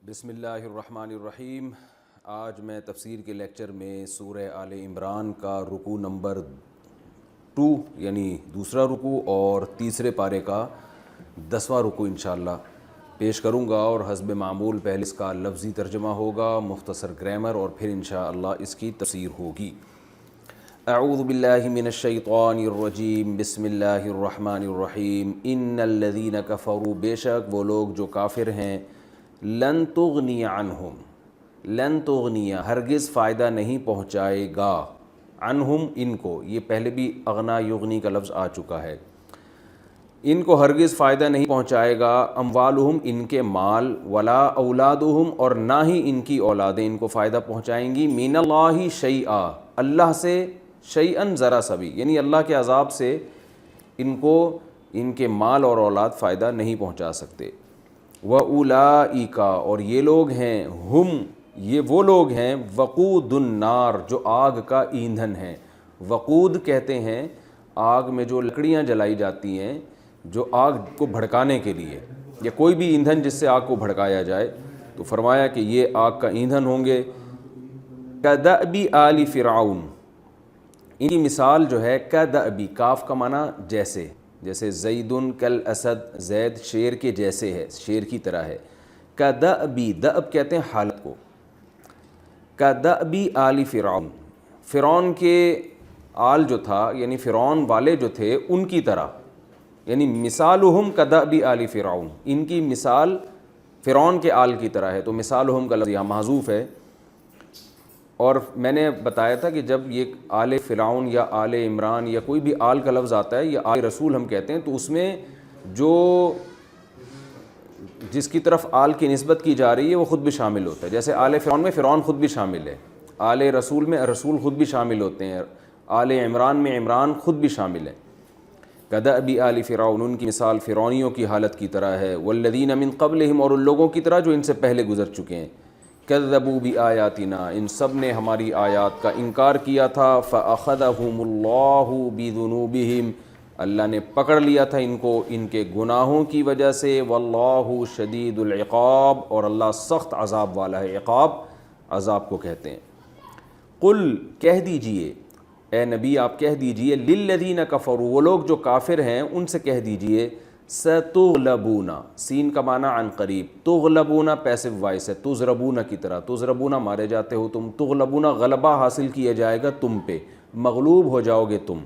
بسم اللہ الرحمن الرحیم۔ آج میں تفسیر کے لیکچر میں سورہ آل عمران کا رکوع نمبر 2 یعنی دوسرا رکوع اور تیسرے پارے کا 10واں رکوع انشاءاللہ پیش کروں گا، اور حسب معمول پہلے اس کا لفظی ترجمہ ہوگا، مختصر گرامر، اور پھر انشاءاللہ اس کی تفسیر ہوگی۔ اعوذ باللہ من الشیطان الرجیم، بسم اللہ الرحمن الرحیم۔ ان الذین کفروا، بے شک وہ لوگ جو کافر ہیں، لن تغنی عنہم، لن تغنی ہرگز فائدہ نہیں پہنچائے گا، عنہم ان کو، یہ پہلے بھی اغنا یغنی کا لفظ آ چکا ہے، ان کو ہرگز فائدہ نہیں پہنچائے گا، اموالہم ان کے مال، ولا اولادہم اور نہ ہی ان کی اولادیں ان کو فائدہ پہنچائیں گی، من اللہ شیئا اللہ سے، شیئن ذرا سا بھی، یعنی اللہ کے عذاب سے ان کو ان کے مال اور اولاد فائدہ نہیں پہنچا سکتے۔ وَأُولَئِكَ اور یہ لوگ ہیں، ہم یہ وہ لوگ ہیں، وقود النار جو آگ کا ایندھن ہیں۔ وقود کہتے ہیں آگ میں جو لکڑیاں جلائی جاتی ہیں، جو آگ کو بھڑکانے کے لیے، یا کوئی بھی ایندھن جس سے آگ کو بھڑکایا جائے، تو فرمایا کہ یہ آگ کا ایندھن ہوں گے۔ کَدَأْبِ آلِ فرعون، ان کی مثال جو ہے، کَدَأْبِ کاف کا معنی جیسے، جیسے زیدن کل اسد، زید شیر کے جیسے ہے، شیر کی طرح ہے۔ کَدَأْبِ دأب کہتے ہیں حالت کو، کَدَأْبِ آلِ فرعون فرعون کے آل جو تھا، یعنی فرعون والے جو تھے ان کی طرح، یعنی مثالہم کَدَأْبِ آلِ فرعون، ان کی مثال فرعون کے آل کی طرح ہے، تو مثالہم کا لفظ یہاں محذوف ہے۔ اور میں نے بتایا تھا کہ جب یہ آل فرعون یا آل عمران یا کوئی بھی آل کا لفظ آتا ہے، یا آل رسول ہم کہتے ہیں، تو اس میں جو جس کی طرف آل کی نسبت کی جا رہی ہے وہ خود بھی شامل ہوتا ہے، جیسے آل فرعون میں فرعون خود بھی شامل ہے، آل رسول میں رسول خود بھی شامل ہوتے ہیں، آل عمران میں عمران خود بھی شامل ہے۔ کَدَأْبِ آلِ فرعون ان کی مثال فرعونیوں کی حالت کی طرح ہے، وَالَّذِينَ مِن قَبْلِهِمْ اور ان لوگوں کی طرح جو ان سے پہلے گزر چکے ہیں، کذبوا بآیاتنا ان سب نے ہماری آیات کا انکار کیا تھا، فأخذهم اللہ بذنوبہم اللہ نے پکڑ لیا تھا ان کو ان کے گناہوں کی وجہ سے، واللہ شدید العقاب اور اللہ سخت عذاب والا ہے، عقاب عذاب کو کہتے ہیں۔ قل کہہ دیجئے اے نبی آپ کہہ دیجئے، للذین کفروا وہ لوگ جو کافر ہیں ان سے کہہ دیجئے، ستغلبون سین کا معنی عن قریب، تغلبون پیسو وائس ہے، تضربون کی طرح، تضربون مارے جاتے ہو تم، تغلبون غلبہ حاصل کیا جائے گا تم پہ، مغلوب ہو جاؤ گے تم،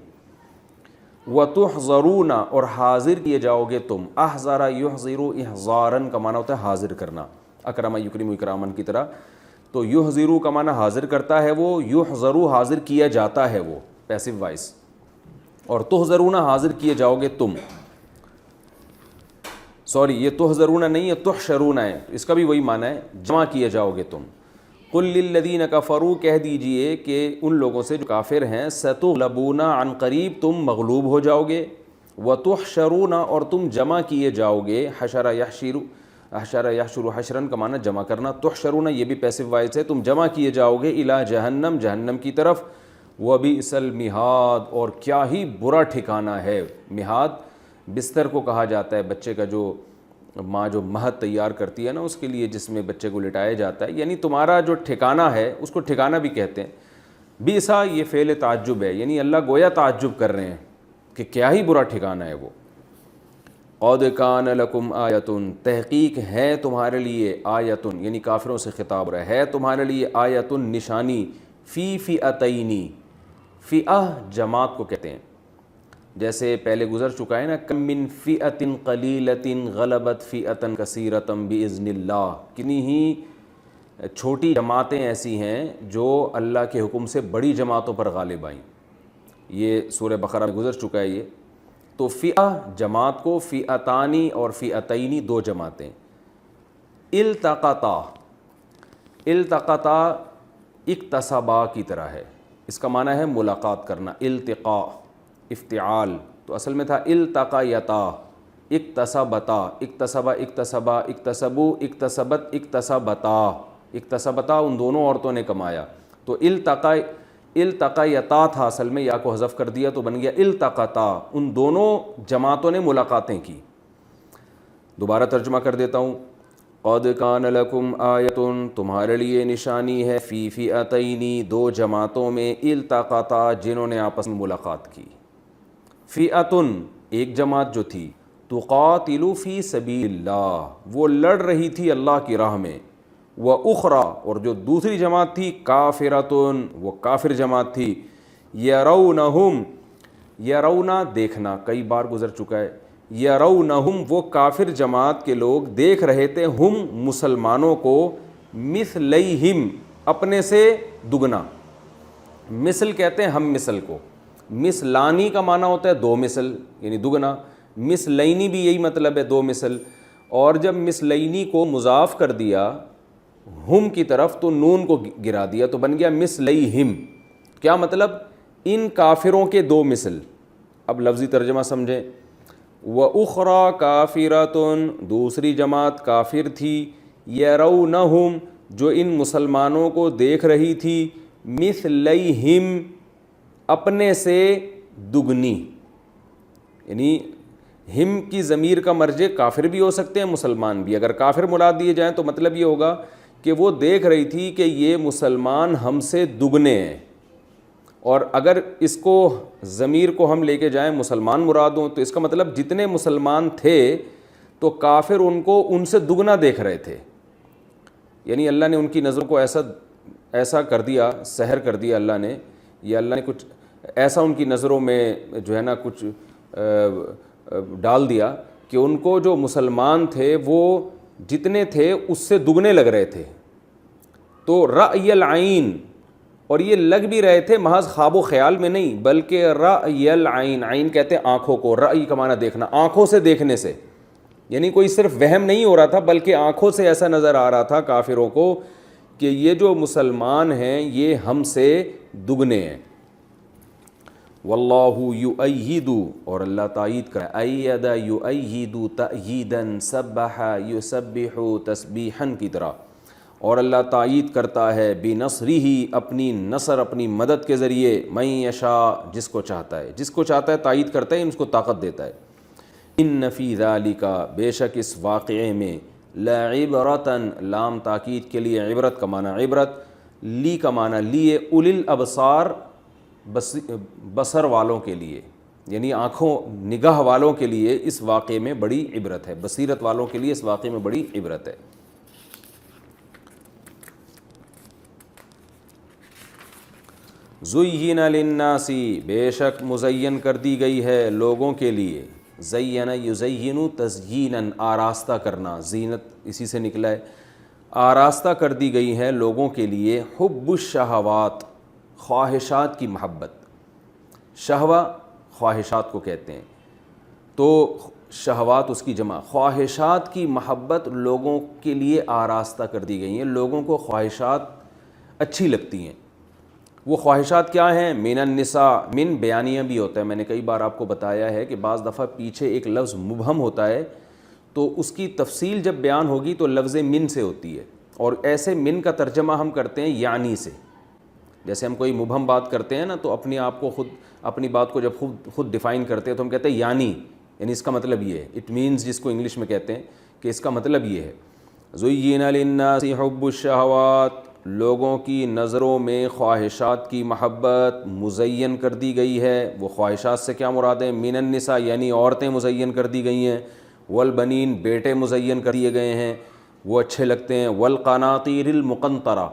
وتحضرون اور حاضر کیے جاؤ گے تم، احضر یحضر احضارن کا معنی ہوتا ہے حاضر کرنا، اکرم یکرم اکرامن کی طرح، تو یحضرو کا معنی حاضر کرتا ہے وہ، یحضرو حاضر کیا جاتا ہے وہ پیسو وائس، اور تحضرون حاضر کیے جاؤ گے تم، سوری یہ تحضرون نہیں ہے، تحشرون ہے، اس کا بھی وہی معنی ہے، جمع کیے جاؤ گے تم۔ قل للذین کفروا کہہ دیجئے کہ ان لوگوں سے جو کافر ہیں، ستغلبون عن قریب تم مغلوب ہو جاؤ گے، وتحشرون اور تم جمع کیے جاؤ گے، حشر یحشر، حشر یحشر حشرن کا معنی جمع کرنا، تحشرون یہ بھی پیسو وائس ہے، تم جمع کیے جاؤ گے، الی جہنم جہنم کی طرف، وبئس المہاد اور کیا ہی برا ٹھکانہ ہے، مہاد بستر کو کہا جاتا ہے، بچے کا جو ماں جو مہد تیار کرتی ہے نا اس کے لیے، جس میں بچے کو لٹایا جاتا ہے، یعنی تمہارا جو ٹھکانہ ہے اس کو ٹھکانہ بھی کہتے ہیں۔ بیسا یہ فعل تعجب ہے، یعنی اللہ گویا تعجب کر رہے ہیں کہ کیا ہی برا ٹھکانہ ہے وہ۔ قد کان لکم آیتن تحقیق ہے تمہارے لیے، آیتن یعنی کافروں سے خطاب ہو رہا ہے تمہارے لیے، آیتن نشانی، فی فئتینی، فئہ جماعت کو کہتے ہیں، جیسے پہلے گزر چکا ہے نا، کم من فئۃ قلیلۃ غلبت فئۃ کثیرۃ باذن اللہ، کتنی ہی چھوٹی جماعتیں ایسی ہیں جو اللہ کے حکم سے بڑی جماعتوں پر غالب آئیں، یہ سورہ بقرہ میں گزر چکا ہے یہ۔ تو فئہ جماعت کو، فئتانی اور فئتینی دو جماعتیں، التقطا، التقطا اکتسبا کی طرح ہے، اس کا معنی ہے ملاقات کرنا، التقاء افتعال، تو اصل میں تھا التقیتا، اکتسبتا، اکتسبا اکتسبا، اکتسبو اکتسبت اکتسبتا، اکتسبتا ان دونوں عورتوں نے کمایا، تو التقیتا تھا اصل میں، یا کو حذف کر دیا تو بن گیا التقطا، ان دونوں جماعتوں نے ملاقاتیں کی۔ دوبارہ ترجمہ کر دیتا ہوں، قد کان لکم آیتن، تمہارے لیے نشانی ہے، فی فئتین، دو جماعتوں میں، التقطا، جنہوں نے آپس میں ملاقات کی۔ فئتن، ایک جماعت جو تھی، تقاتل فی سبیل اللہ، وہ لڑ رہی تھی اللہ کی راہ میں، وأخری، اور جو دوسری جماعت تھی، کافرتن، وہ کافر جماعت تھی، یرونہم، یرونا دیکھنا، کئی بار گزر چکا ہے، یرونہم، وہ کافر جماعت کے لوگ دیکھ رہے تھے، ہم مسلمانوں کو، مثلیہم، اپنے سے دگنا، مثل کہتے ہیں ہم مثل کو، مثلانی کا معنی ہوتا ہے دو مثل یعنی دگنا، مثلینی بھی یہی مطلب ہے دو مثل، اور جب مثلینی کو مضاف کر دیا ہم کی طرف تو نون کو گرا دیا تو بن گیا مثلیہم، کیا مطلب؟ ان کافروں کے دو مثل۔ اب لفظی ترجمہ سمجھیں، وَأُخْرَى كَافِرَةٌ، دوسری جماعت کافر تھی، يَرَوْنَهُمْ، جو ان مسلمانوں کو دیکھ رہی تھی، مثلیہم، اپنے سے دگنی، یعنی ہم کی ضمیر کا مرجع کافر بھی ہو سکتے ہیں مسلمان بھی، اگر کافر مراد دیے جائیں تو مطلب یہ ہوگا کہ وہ دیکھ رہی تھی کہ یہ مسلمان ہم سے دگنے ہیں، اور اگر اس کو ضمیر کو ہم لے کے جائیں مسلمان مراد ہوں تو اس کا مطلب جتنے مسلمان تھے تو کافر ان کو ان سے دگنا دیکھ رہے تھے، یعنی اللہ نے ان کی نظروں کو ایسا کر دیا، سحر کر دیا اللہ نے، یا اللہ نے کچھ ایسا ان کی نظروں میں جو ہے نا کچھ ڈال دیا کہ ان کو جو مسلمان تھے وہ جتنے تھے اس سے دگنے لگ رہے تھے، تو رأی العین، اور یہ لگ بھی رہے تھے محض خواب و خیال میں نہیں بلکہ رأی العین، عین کہتے ہیں آنکھوں کو، رأی کا معنی دیکھنا، آنکھوں سے دیکھنے سے، یعنی کوئی صرف وہم نہیں ہو رہا تھا بلکہ آنکھوں سے ایسا نظر آ رہا تھا کافروں کو کہ یہ جو مسلمان ہیں یہ ہم سے دگنے ہیں۔ واللہ یؤید، اور اللہ تائید کرے، اید یؤید تأییدا، سبح یسبح تسبیحا کی طرح، اور اللہ تائید کرتا ہے بنصرہ، اپنی نصر، اپنی مدد کے ذریعے، من یشاء، جس کو چاہتا ہے تائید کرتا ہے، اس کو طاقت دیتا ہے۔ ان فی ذالک، بے شک اس واقعے میں، لعبرۃ، لام تاکید کے لیے، عبرت کا معنی عبرت، لی کا معنی لیے، اولی الابصار، بصر والوں کے لیے، یعنی آنکھوں نگاہ والوں کے لیے اس واقعے میں بڑی عبرت ہے، بصیرت والوں کے لیے اس واقعے میں بڑی عبرت ہے۔ زُیِّنَ لِلنَّاسِ، بے شک مزین کر دی گئی ہے لوگوں کے لیے، زین یزین تزییناً، آراستہ کرنا، زینت اسی سے نکلا ہے، آراستہ کر دی گئی ہے لوگوں کے لیے، حب الشہوات، خواہشات کی محبت، شہوہ خواہشات کو کہتے ہیں، تو شہوات اس کی جمع، خواہشات کی محبت لوگوں کے لیے آراستہ کر دی گئی ہیں، لوگوں کو خواہشات اچھی لگتی ہیں۔ وہ خواہشات کیا ہیں؟ من النساء، من بیانیہ بھی ہوتا ہے، میں نے کئی بار آپ کو بتایا ہے کہ بعض دفعہ پیچھے ایک لفظ مبہم ہوتا ہے تو اس کی تفصیل جب بیان ہوگی تو لفظ من سے ہوتی ہے، اور ایسے من کا ترجمہ ہم کرتے ہیں یعنی سے، جیسے ہم کوئی مبہم بات کرتے ہیں نا تو اپنی آپ کو اپنی بات کو جب خود ڈیفائن کرتے ہیں تو ہم کہتے ہیں یعنی اس کا مطلب یہ ہے، اٹ مینز، جس کو انگلش میں کہتے ہیں کہ اس کا مطلب یہ ہے۔ زُیِّنَ لِلنَّاسِ حُبُّ الشَّہَوَاتِ، لوگوں کی نظروں میں خواہشات کی محبت مزین کر دی گئی ہے۔ وہ خواہشات سے کیا مراد ہے؟ من النساء، یعنی عورتیں مزین کر دی گئی ہیں، والبنین، بیٹے مزین کر دیے گئے ہیں، وہ اچھے لگتے ہیں، والقناطیر المقنطرہ،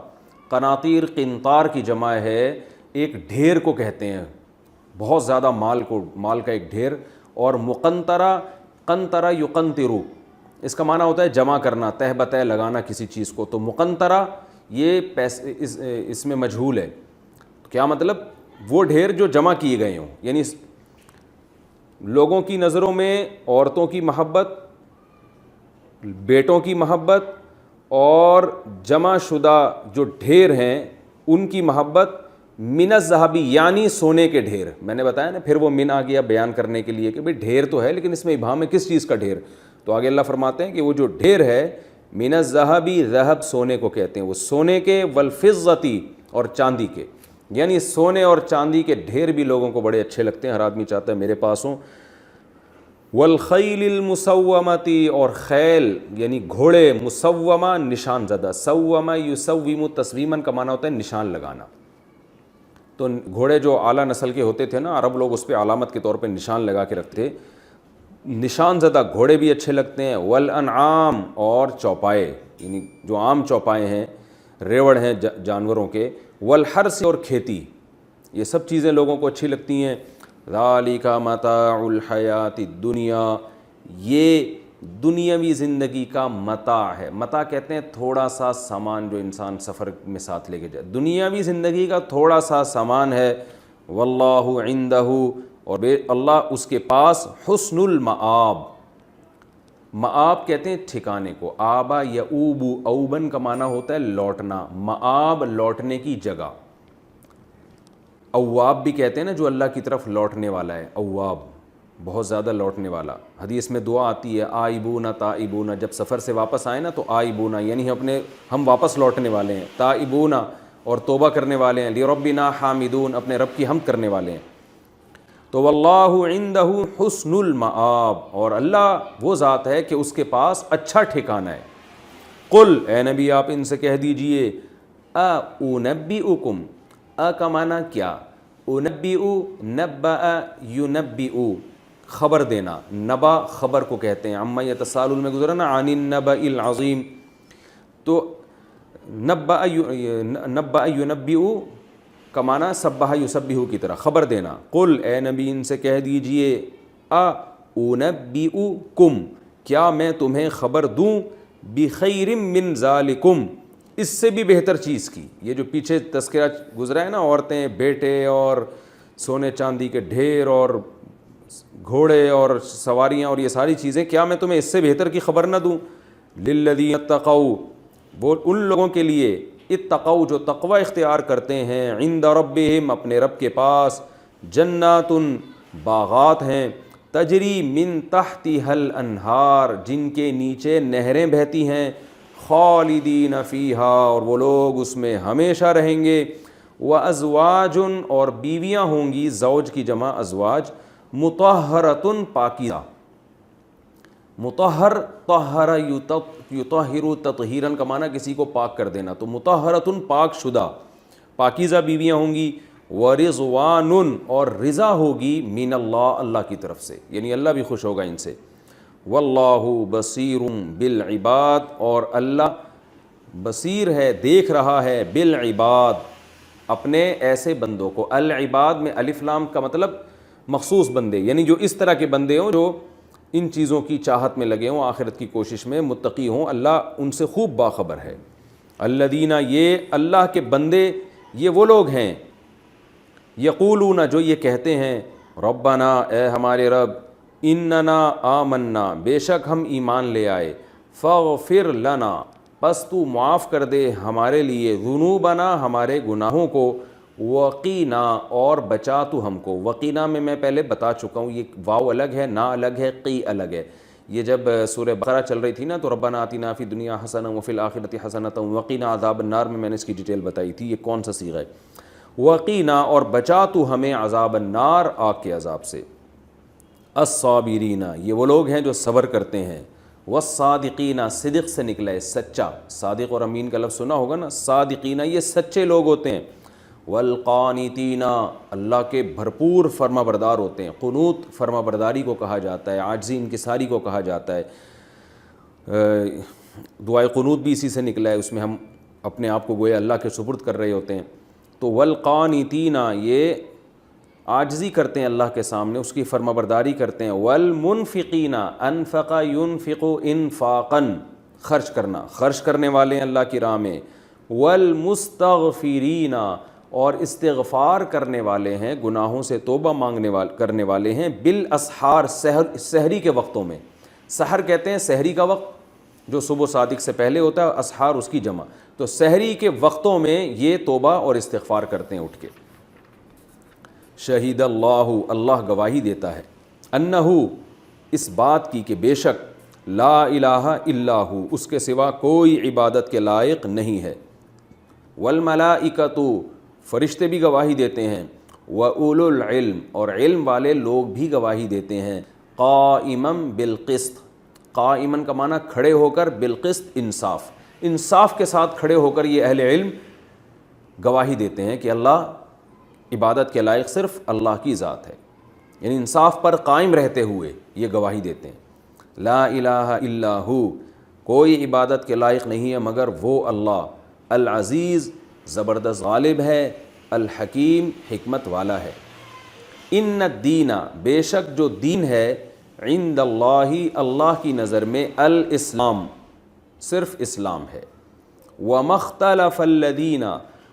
قناطیر قنطار کی جمع ہے، ایک ڈھیر کو کہتے ہیں، بہت زیادہ مال کا ایک ڈھیر، اور مقنطرہ، قنطرہ یقنطرو، اس کا معنی ہوتا ہے جمع کرنا، تہ بتہ لگانا کسی چیز کو، تو مقنطرہ یہ پیسے اس میں مجہول ہے، کیا مطلب؟ وہ ڈھیر جو جمع کیے گئے ہوں، یعنی لوگوں کی نظروں میں عورتوں کی محبت، بیٹوں کی محبت، اور جمع شدہ جو ڈھیر ہیں ان کی محبت، من الذہبی، یعنی سونے کے ڈھیر، میں نے بتایا نا، پھر وہ من آ گیا بیان کرنے کے لیے کہ بھئی ڈھیر تو ہے لیکن اس میں ابہام ہے، کس چیز کا ڈھیر؟ تو آگے اللہ فرماتے ہیں کہ وہ جو ڈھیر ہے، من الذہبی، ذہب سونے کو کہتے ہیں، وہ سونے کے، والفضتی، اور چاندی کے، یعنی سونے اور چاندی کے ڈھیر بھی لوگوں کو بڑے اچھے لگتے ہیں، ہر آدمی چاہتا ہے میرے پاس ہوں۔ والخیل المسومتی، اور خیل یعنی گھوڑے، مسومہ نشان زدہ، سومہ یسوم تسویماً کا معنی ہوتا ہے نشان لگانا. تو گھوڑے جو اعلیٰ نسل کے ہوتے تھے نا، عرب لوگ اس پہ علامت کے طور پہ نشان لگا کے رکھتے. نشان زدہ گھوڑے بھی اچھے لگتے ہیں. والانعام، اور چوپائے یعنی جو عام چوپائے ہیں، ریوڑ ہیں جانوروں کے. والحرث، اور کھیتی، یہ سب چیزیں لوگوں کو اچھی لگتی ہیں. ذالک متاع الحیات الدنیا، یہ دنیاوی زندگی کا متاع ہے. متاع کہتے ہیں تھوڑا سا سامان جو انسان سفر میں ساتھ لے کے جائے، دنیاوی زندگی کا تھوڑا سا سامان ہے. واللہ عندہ، اور اللہ اس کے پاس حسن المآب. مآب کہتے ہیں ٹھکانے کو. آبا یعوب، اوبن کا معنی ہوتا ہے لوٹنا، مآب لوٹنے کی جگہ. اواب بھی کہتے ہیں نا جو اللہ کی طرف لوٹنے والا ہے، اواب بہت زیادہ لوٹنے والا. حدیث میں دعا آتی ہے آئبون تائبون، جب سفر سے واپس آئے نا تو آئبون یعنی ہم واپس لوٹنے والے ہیں. تائبون، اور توبہ کرنے والے ہیں. لربنا حامدون، اپنے رب کی حمد کرنے والے ہیں. تو واللہ عندہ حسن المآب، اور اللہ وہ ذات ہے کہ اس کے پاس اچھا ٹھکانہ ہے. قل، اے نبی آپ ان سے کہہ دیجئے، اُنبئکم، کا معنی کیا، انبئ، نبأ ینبئ، خبر دینا. نبا خبر کو کہتے ہیں. عما یتساءلون میں گزرا نا، عن النبأ العظیم. تو نبأ ینبئ کا معنی سبح یسبح کی طرح خبر دینا. قل، اے نبی ان سے کہہ دیجئے، انبئکم، کیا میں تمہیں خبر دوں، بخیر من ذالکم، اس سے بھی بہتر چیز کی. یہ جو پیچھے تذکرہ گزرا ہے نا، عورتیں، بیٹے اور سونے چاندی کے ڈھیر اور گھوڑے اور سواریاں اور یہ ساری چیزیں، کیا میں تمہیں اس سے بہتر کی خبر نہ دوں. للذین اتقوا، وہ ان لوگوں کے لیے، اتقوا جو تقوی اختیار کرتے ہیں، عند ربہم اپنے رب کے پاس، جنات باغات ہیں، تجری من تحتها الانہار جن کے نیچے نہریں بہتی ہیں، خالدین فیہا اور وہ لوگ اس میں ہمیشہ رہیں گے، وازواج اور بیویاں ہوں گی، زوج کی جمع ازواج، مطہرۃ پاکیزہ. مطہر، طہر یطہر تطہیراً کا معنی کسی کو پاک کر دینا، تو مطہرۃ پاک شدہ پاکیزہ بیویاں ہوں گی. ورضوان اور رضا ہوگی، من اللہ اللہ کی طرف سے، یعنی اللہ بھی خوش ہوگا ان سے. واللہ بصیر بالعباد اور اللہ بصیر ہے، دیکھ رہا ہے، بالعباد اپنے ایسے بندوں کو. العباد میں الف لام کا مطلب مخصوص بندے، یعنی جو اس طرح کے بندے ہوں جو ان چیزوں کی چاہت میں لگے ہوں، آخرت کی کوشش میں متقی ہوں، اللہ ان سے خوب باخبر ہے. الذین، یہ اللہ کے بندے یہ وہ لوگ ہیں، یقولون جو یہ کہتے ہیں، ربنا اے ہمارے رب، اننا آمنا بے شک ہم ایمان لے آئے، فاغفر لنا پس تو معاف کر دے ہمارے لیے، ذنوبنا ہمارے گناہوں کو، وقینا اور بچا تو ہم کو. وقینا میں پہلے بتا چکا ہوں، یہ واو الگ ہے، نا الگ ہے، قی الگ ہے. یہ جب سورہ بقرہ چل رہی تھی نا تو ربنا آتنا فی الدنیا حسنہ وفی الآخرۃ حسنۃ وقینا عذاب النار میں نے اس کی ڈیٹیل بتائی تھی، یہ کون سا صیغہ ہے. وقینا اور بچا تو ہمیں عذاب النار، آگ کے عذاب سے. الصابرین یہ وہ لوگ ہیں جو صبر کرتے ہیں. والصادقین صدق سے نکلا ہے سچا، صادق اور امین کا لفظ سنا ہوگا نا. صادقین یہ سچے لوگ ہوتے ہیں. والقانتین اللہ کے بھرپور فرما بردار ہوتے ہیں. قنوت فرما برداری کو کہا جاتا ہے، عاجزی انکساری کو کہا جاتا ہے. دعائے قنوت بھی اسی سے نکلا ہے، اس میں ہم اپنے آپ کو گویا اللہ کے سپرد کر رہے ہوتے ہیں. تو والقانتین یہ عاجزی کرتے ہیں اللہ کے سامنے، اس کی فرما برداری کرتے ہیں. والمنفقین انفق ينفق انفاقا خرچ کرنا، خرچ کرنے والے ہیں اللہ کی راہ میں. والمستغفرین اور استغفار کرنے والے ہیں، گناہوں سے توبہ کرنے والے ہیں. بالاسحار سحری کے وقتوں میں. سحر کہتے ہیں سحری کا وقت جو صبح صادق سے پہلے ہوتا ہے، اسحار اس کی جمع. تو سحری کے وقتوں میں یہ توبہ اور استغفار کرتے ہیں اٹھ کے. شہید اللہ اللہ گواہی دیتا ہے، انہو اس بات کی کہ بے شک لا الہ الا ہو اس کے سوا کوئی عبادت کے لائق نہیں ہے. والملائکۃ فرشتے بھی گواہی دیتے ہیں. وَأُولُو الْعِلْمِ اور علم والے لوگ بھی گواہی دیتے ہیں. قائما بالقسط، قائما کا معنی کھڑے ہو کر، بالقسط انصاف، انصاف کے ساتھ کھڑے ہو کر یہ اہل علم گواہی دیتے ہیں کہ اللہ عبادت کے لائق صرف اللہ کی ذات ہے، یعنی انصاف پر قائم رہتے ہوئے یہ گواہی دیتے ہیں، لا الہ الا ہو، کوئی عبادت کے لائق نہیں ہے مگر وہ اللہ، العزیز زبردست غالب ہے، الحکیم حکمت والا ہے، ان الدین بے شک جو دین ہے، عند اللہ اللہ کی نظر میں، الاسلام صرف اسلام ہے، وما اختلف الذین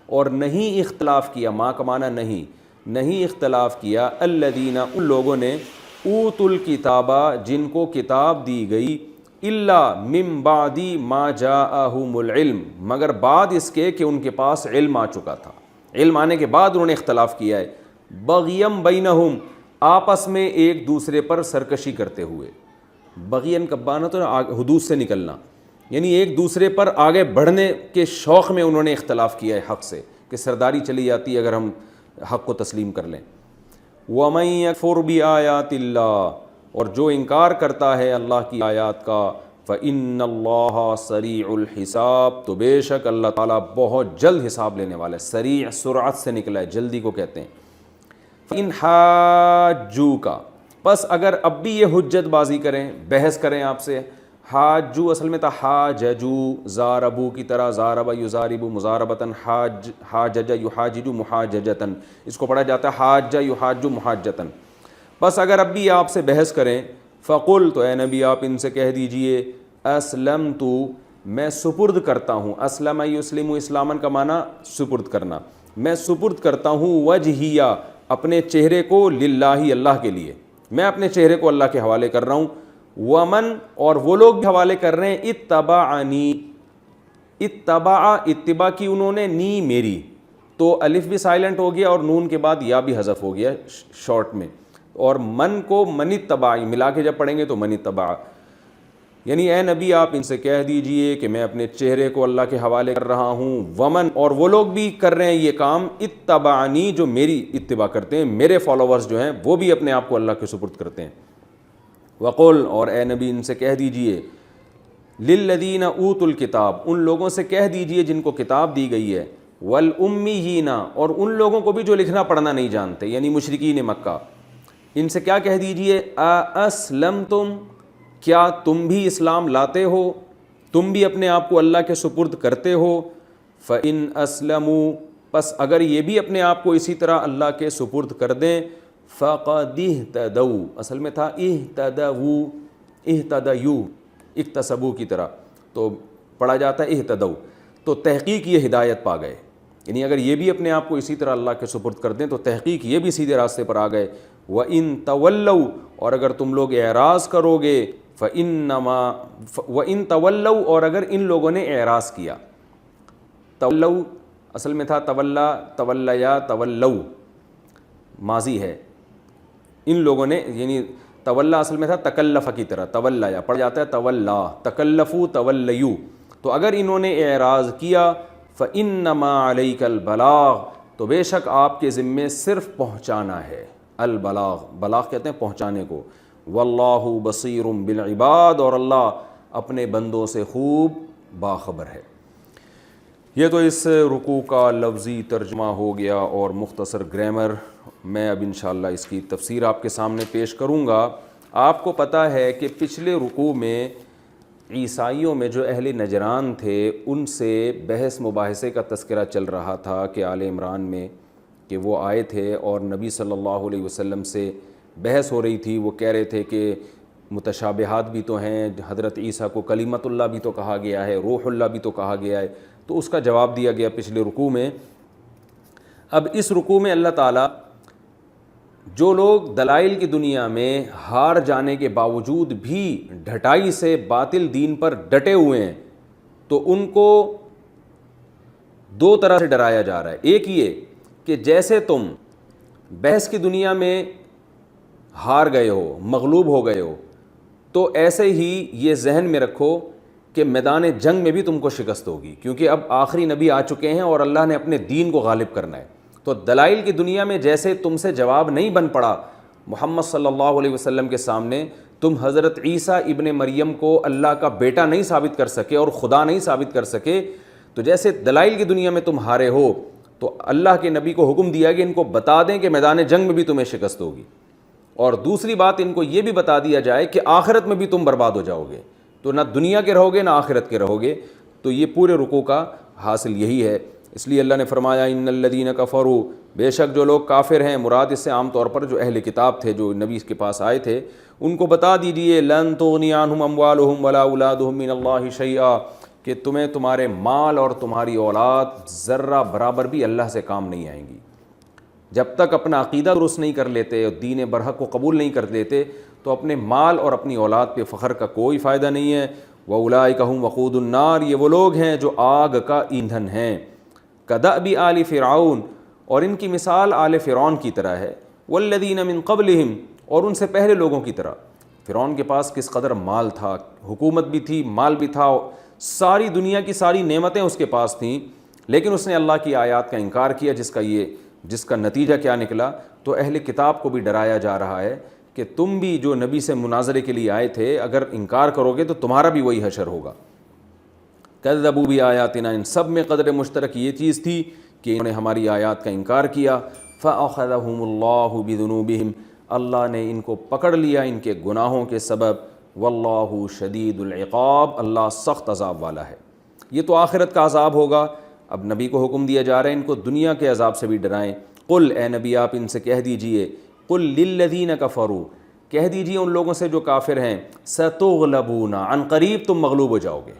اور نہیں اختلاف کیا، ما کا معنی نہیں اختلاف کیا، الذین ان لوگوں نے، اوتوا الکتاب جن کو کتاب دی گئی، الا من بعد ما جاءہم العلم مگر بعد اس کے کہ ان کے پاس علم آ چکا تھا، علم آنے کے بعد انہوں نے اختلاف کیا ہے، بغیم بینہم آپس میں ایک دوسرے پر سرکشی کرتے ہوئے، بغین کا معنی تو حدود سے نکلنا، یعنی ایک دوسرے پر آگے بڑھنے کے شوق میں انہوں نے اختلاف کیا ہے حق سے، کہ سرداری چلی جاتی ہے اگر ہم حق کو تسلیم کر لیں، وَمَن يَكْفُرْ بِآيَاتِ اللَّهِ اور جو انکار کرتا ہے اللہ کی آیات کا، فَإِنَّ اللَّهَ سَرِيعُ الْحِسَابِ تو بے شک اللہ تعالیٰ بہت جلد حساب لینے والا ہے، سریع سرعت سے نکلا ہے، جلدی کو کہتے ہیں، فَإِنْ حَاجُّوكَ پس اگر اب بھی یہ حجت بازی کریں، بحث کریں آپ سے، حاجو اصل میں تھا حاججو، زاربو کی طرح، زاربا یزاربو مزاربتاً، حاجج یحاجج محاججتاً، اس کو پڑھا جاتا ہے حاجہ یحاجو محاجتاً، بس اگر اب بھی آپ سے بحث کریں، فقل تو اے نبی آپ ان سے کہہ دیجئے، اسلمت میں سپرد کرتا ہوں، اسلم یسلم اسلامن کا معنی سپرد کرنا، میں سپرد کرتا ہوں وجہیہ اپنے چہرے کو، للہ اللہ کے لیے، میں اپنے چہرے کو اللہ کے حوالے کر رہا ہوں، ومن اور وہ لوگ بھی حوالے کر رہے ہیں، اتبعنی اتباع کی انہوں نے، نی میری، تو الف بھی سائلنٹ ہو گیا اور نون کے بعد یا بھی حذف ہو گیا شارٹ میں، اور من کو من اتباعی ملا کے جب پڑھیں گے تو من اتباع، یعنی اے نبی آپ ان سے کہہ دیجئے کہ میں اپنے چہرے کو اللہ کے حوالے کر رہا ہوں، ومن اور وہ لوگ بھی کر رہے ہیں یہ کام، اتبعنی جو میری اتباع کرتے ہیں، میرے فالوورز جو ہیں وہ بھی اپنے آپ کو اللہ کے سپرد کرتے ہیں، وقل اور اے نبی ان سے کہہ دیجئے، للذین اوتوا الکتاب ان لوگوں سے کہہ دیجئے جن کو کتاب دی گئی ہے، والامیین اور ان لوگوں کو بھی جو لکھنا پڑھنا نہیں جانتے، یعنی مشرکین مکہ، ان سے کیا کہہ دیجئے، اسلمتم کیا تم بھی اسلام لاتے ہو، تم بھی اپنے آپ کو اللہ کے سپرد کرتے ہو، فَإِنْ أَسْلَمُوا پس اگر یہ بھی اپنے آپ کو اسی طرح اللہ کے سپرد کر دیں، فَقَدِ اهْتَدَوْا اصل میں تھا اهتدوا اکتسبوا کی طرح، تو پڑھا جاتا ہے اہتدوا، تو تحقیق یہ ہدایت پا گئے، یعنی اگر یہ بھی اپنے آپ کو اسی طرح اللہ کے سپرد کر دیں تو تحقیق یہ بھی سیدھے راستے پر آ گئے، وَإِن تَوَلَّوْا اور اگر تم لوگ اعراض کرو گے، وَإِن تَوَلَّوْا اور اگر ان لوگوں نے اعراض کیا، تولوا اصل میں تھا تولا، تولیا، تولوا ماضی ہے، ان لوگوں نے یعنی تولا اصل میں تھا تکلف کی طرح، تولایا پڑھ جاتا ہے تولا، تکلفوا تولیو، تو اگر انہوں نے اعراض کیا، فَإِنَّمَا عَلَيْكَ الْبَلَاغُ تو بے شک آپ کے ذمے صرف پہنچانا ہے، البلاغ بلاغ کہتے ہیں پہنچانے کو، واللہ بصیر بالعباد اور اللہ اپنے بندوں سے خوب باخبر ہے۔ یہ تو اس رکوع کا لفظی ترجمہ ہو گیا اور مختصر گرامر، میں اب انشاءاللہ اس کی تفسیر آپ کے سامنے پیش کروں گا۔ آپ کو پتہ ہے کہ پچھلے رکوع میں عیسائیوں میں جو اہل نجران تھے ان سے بحث مباحثے کا تذکرہ چل رہا تھا کہ آل عمران میں، کہ وہ آئے تھے اور نبی صلی اللہ علیہ وسلم سے بحث ہو رہی تھی، وہ کہہ رہے تھے کہ متشابہات بھی تو ہیں، حضرت عیسیٰ کو کلیمت اللہ بھی تو کہا گیا ہے، روح اللہ بھی تو کہا گیا ہے، تو اس کا جواب دیا گیا پچھلے رکوع میں۔ اب اس رکوع میں اللہ تعالیٰ جو لوگ دلائل کی دنیا میں ہار جانے کے باوجود بھی ڈھٹائی سے باطل دین پر ڈٹے ہوئے ہیں، تو ان کو دو طرح سے ڈرایا جا رہا ہے۔ ایک یہ کہ جیسے تم بحث کی دنیا میں ہار گئے ہو، مغلوب ہو گئے ہو، تو ایسے ہی یہ ذہن میں رکھو کہ میدان جنگ میں بھی تم کو شکست ہوگی، کیونکہ اب آخری نبی آ چکے ہیں اور اللہ نے اپنے دین کو غالب کرنا ہے۔ تو دلائل کی دنیا میں جیسے تم سے جواب نہیں بن پڑا، محمد صلی اللہ علیہ وسلم کے سامنے تم حضرت عیسیٰ ابن مریم کو اللہ کا بیٹا نہیں ثابت کر سکے اور خدا نہیں ثابت کر سکے، تو جیسے دلائل کی دنیا میں تم ہارے ہو، تو اللہ کے نبی کو حکم دیا کہ ان کو بتا دیں کہ میدان جنگ میں بھی تمہیں شکست ہوگی، اور دوسری بات ان کو یہ بھی بتا دیا جائے کہ آخرت میں بھی تم برباد ہو جاؤ گے، تو نہ دنیا کے رہو گے نہ آخرت کے رہو گے۔ تو یہ پورے رکوع کا حاصل یہی ہے۔ اس لیے اللہ نے فرمایا ان الذین کفروا، بے شک جو لوگ کافر ہیں، مراد اس سے عام طور پر جو اہل کتاب تھے جو نبی کے پاس آئے تھے، ان کو بتا دیجئے لن تغنی عنہم اموالہم ولا اولادہم من اللہ شیئا، کہ تمہیں تمہارے مال اور تمہاری اولاد ذرہ برابر بھی اللہ سے کام نہیں آئیں گی۔ جب تک اپنا عقیدہ درست نہیں کر لیتے اور دین برحق کو قبول نہیں کر لیتے تو اپنے مال اور اپنی اولاد پہ فخر کا کوئی فائدہ نہیں ہے۔ وَأُولَٰئِكَ هُمْ وَقُودُ النَّارِ، یہ وہ لوگ ہیں جو آگ کا ایندھن ہیں۔ كَدَأْبِ آلِ فرعون، اور ان کی مثال آل فرعون کی طرح ہے۔ وَالَّذِينَ مِن قَبْلِهِمْ، اور ان سے پہلے لوگوں کی طرح۔ فرعون کے پاس کس قدر مال تھا، حکومت بھی تھی، مال بھی تھا، ساری دنیا کی ساری نعمتیں اس کے پاس تھیں، لیکن اس نے اللہ کی آیات کا انکار کیا، جس کا نتیجہ کیا نکلا؟ تو اہل کتاب کو بھی ڈرایا جا رہا ہے کہ تم بھی جو نبی سے مناظرے کے لیے آئے تھے، اگر انکار کرو گے تو تمہارا بھی وہی حشر ہوگا۔ کذبوا بآیاتنا، ان سب میں قدر مشترک یہ چیز تھی کہ انہوں نے ہماری آیات کا انکار کیا۔ فأخذهم اللہ بذنوبہم، اللہ نے ان کو پکڑ لیا ان کے گناہوں کے سبب۔ واللہ شدید العقاب، اللہ سخت عذاب والا ہے۔ یہ تو آخرت کا عذاب ہوگا۔ اب نبی کو حکم دیا جا رہا ہے ان کو دنیا کے عذاب سے بھی ڈرائیں۔ قل، اے نبی آپ ان سے کہہ دیجئے، قل للذین کفروا، کہہ دیجئے ان لوگوں سے جو کافر ہیں، ستغلبون، عن قریب تم مغلوب ہو جاؤ گے۔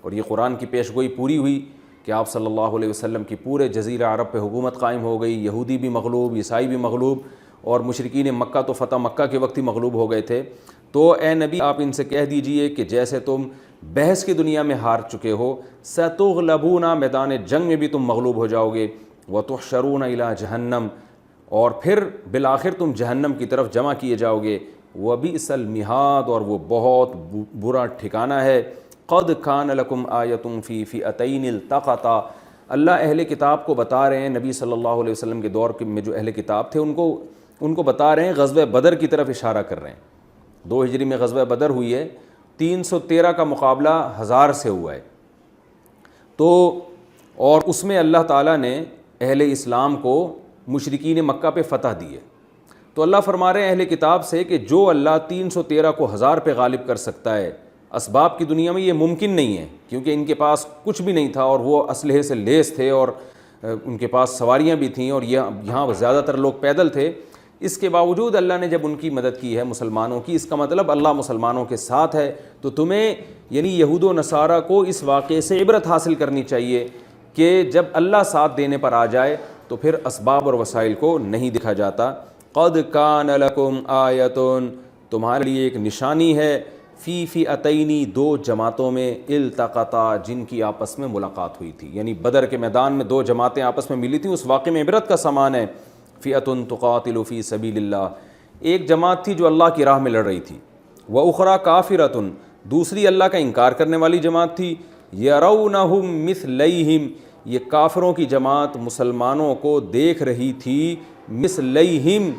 اور یہ قرآن کی پیش گوئی پوری ہوئی کہ آپ صلی اللہ علیہ وسلم کی پورے جزیرہ عرب پہ حکومت قائم ہو گئی، یہودی بھی مغلوب، عیسائی بھی مغلوب، اور مشرکین مکہ تو فتح مکہ کے وقت ہی مغلوب ہو گئے تھے۔ تو اے نبی آپ ان سے کہہ دیجئے کہ جیسے تم بحث کی دنیا میں ہار چکے ہو، ستغلبون، میدان جنگ میں بھی تم مغلوب ہو جاؤ گے، وتحشرون الی جہنم، اور پھر بالآخر تم جہنم کی طرف جمع کیے جاؤ گے۔ وبئس المہاد، اور وہ بہت برا ٹھکانہ ہے۔ قد کان لکم آیۃ فی فئتین التقطا، اللہ اہل کتاب کو بتا رہے ہیں، نبی صلی اللہ علیہ وسلم کے دور میں جو اہل کتاب تھے ان کو بتا رہے ہیں، غزوہ بدر کی طرف اشارہ کر رہے ہیں۔ 2 ہجری میں غزوہ بدر ہوئی ہے، 313 کا مقابلہ 1000 سے ہوا ہے، تو اور اس میں اللہ تعالیٰ نے اہل اسلام کو مشرکین مکہ پہ فتح دی ہے۔ تو اللہ فرما رہے ہیں اہل کتاب سے کہ جو اللہ 313 کو 1000 پہ غالب کر سکتا ہے، اسباب کی دنیا میں یہ ممکن نہیں ہے، کیونکہ ان کے پاس کچھ بھی نہیں تھا اور وہ اسلحے سے لیس تھے، اور ان کے پاس سواریاں بھی تھیں، اور یہاں زیادہ تر لوگ پیدل تھے۔ اس کے باوجود اللہ نے جب ان کی مدد کی ہے مسلمانوں کی، اس کا مطلب اللہ مسلمانوں کے ساتھ ہے۔ تو تمہیں یعنی یہود و نصارہ کو اس واقعے سے عبرت حاصل کرنی چاہیے کہ جب اللہ ساتھ دینے پر آ جائے تو پھر اسباب اور وسائل کو نہیں دکھا جاتا۔ قد کان لکم آیۃ، تمہارے لیے ایک نشانی ہے، فی فئتین، 2 جماعتوں میں، التقطا، جن کی آپس میں ملاقات ہوئی تھی، یعنی بدر کے میدان میں 2 جماعتیں آپس میں ملی تھیں، اس واقعے میں عبرت کا سامان ہے۔ فئۃ تقاتل فی سبیل اللہ، ایک جماعت تھی جو اللہ کی راہ میں لڑ رہی تھی، وأخری کافرۃ، دوسری اللہ کا انکار کرنے والی جماعت تھی، یرونہم مثلیہم، یہ کافروں کی جماعت مسلمانوں کو دیکھ رہی تھی، مثلیہم،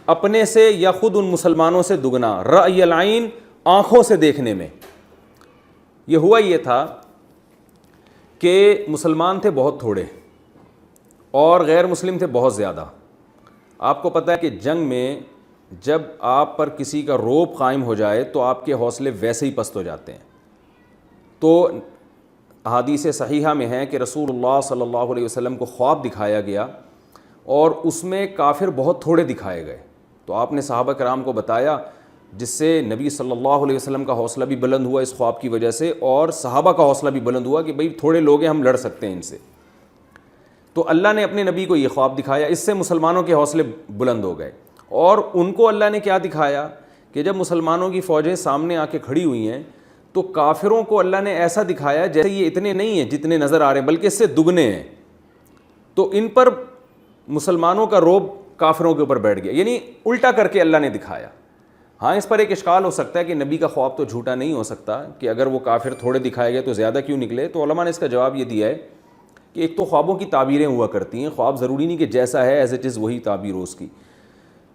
اپنے سے یا خود ان مسلمانوں سے دگنا، رأی العین، آنکھوں سے دیکھنے میں۔ یہ ہوا یہ تھا کہ مسلمان تھے بہت تھوڑے اور غیر مسلم تھے بہت زیادہ۔ آپ کو پتہ ہے کہ جنگ میں جب آپ پر کسی کا رعب قائم ہو جائے تو آپ کے حوصلے ویسے ہی پست ہو جاتے ہیں۔ تو احادیث صحیحہ میں ہے کہ رسول اللہ صلی اللہ علیہ وسلم کو خواب دکھایا گیا اور اس میں کافر بہت تھوڑے دکھائے گئے، تو آپ نے صحابہ کرام کو بتایا، جس سے نبی صلی اللہ علیہ وسلم کا حوصلہ بھی بلند ہوا اس خواب کی وجہ سے، اور صحابہ کا حوصلہ بھی بلند ہوا کہ بھئی تھوڑے لوگ ہیں، ہم لڑ سکتے ہیں ان سے۔ تو اللہ نے اپنے نبی کو یہ خواب دکھایا، اس سے مسلمانوں کے حوصلے بلند ہو گئے۔ اور ان کو اللہ نے کیا دکھایا کہ جب مسلمانوں کی فوجیں سامنے آ کے کھڑی ہوئی ہیں تو کافروں کو اللہ نے ایسا دکھایا جیسے یہ اتنے نہیں ہیں جتنے نظر آ رہے ہیں، بلکہ اس سے دگنے ہیں۔ تو ان پر مسلمانوں کا رعب کافروں کے اوپر بیٹھ گیا، یعنی الٹا کر کے اللہ نے دکھایا۔ ہاں، اس پر ایک اشکال ہو سکتا ہے کہ نبی کا خواب تو جھوٹا نہیں ہو سکتا کہ اگر وہ کافر تھوڑے دکھائے گئے تو زیادہ کیوں نکلے؟ تو علماء نے اس کا جواب یہ دیا ہے کہ ایک تو خوابوں کی تعبیریں ہوا کرتی ہیں، خواب ضروری نہیں کہ جیسا ہے ایز اٹ از وہی تعبیر ہو اس کی۔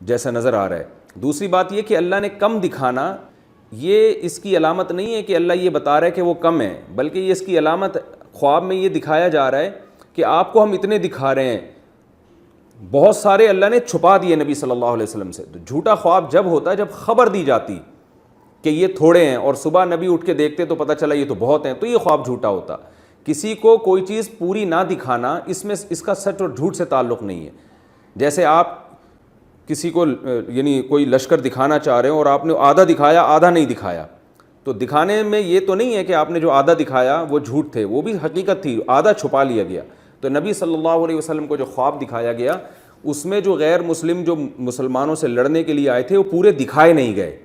جیسا نظر آ رہا ہے. دوسری بات یہ کہ اللہ نے کم دکھانا یہ اس کی علامت نہیں ہے کہ اللہ یہ بتا رہا ہے کہ وہ کم ہے، بلکہ یہ اس کی علامت خواب میں یہ دکھایا جا رہا ہے کہ آپ کو ہم اتنے دکھا رہے ہیں. بہت سارے اللہ نے چھپا دیے نبی صلی اللہ علیہ وسلم سے. تو جھوٹا خواب جب ہوتا ہے جب خبر دی جاتی کہ یہ تھوڑے ہیں اور صبح نبی اٹھ کے دیکھتے تو پتہ چلا یہ تو بہت ہیں، تو یہ خواب جھوٹا ہوتا. کسی کو کوئی چیز پوری نہ دکھانا اس میں اس کا سچ اور جھوٹ سے تعلق نہیں ہے. جیسے آپ کسی کو یعنی کوئی لشکر دکھانا چاہ رہے ہو اور آپ نے آدھا دکھایا آدھا نہیں دکھایا، تو دکھانے میں یہ تو نہیں ہے کہ آپ نے جو آدھا دکھایا وہ جھوٹ تھے، وہ بھی حقیقت تھی، آدھا چھپا لیا گیا. تو نبی صلی اللہ علیہ وسلم کو جو خواب دکھایا گیا اس میں جو غیر مسلم جو مسلمانوں سے لڑنے کے لیے آئے تھے وہ پورے دکھائے نہیں گئے،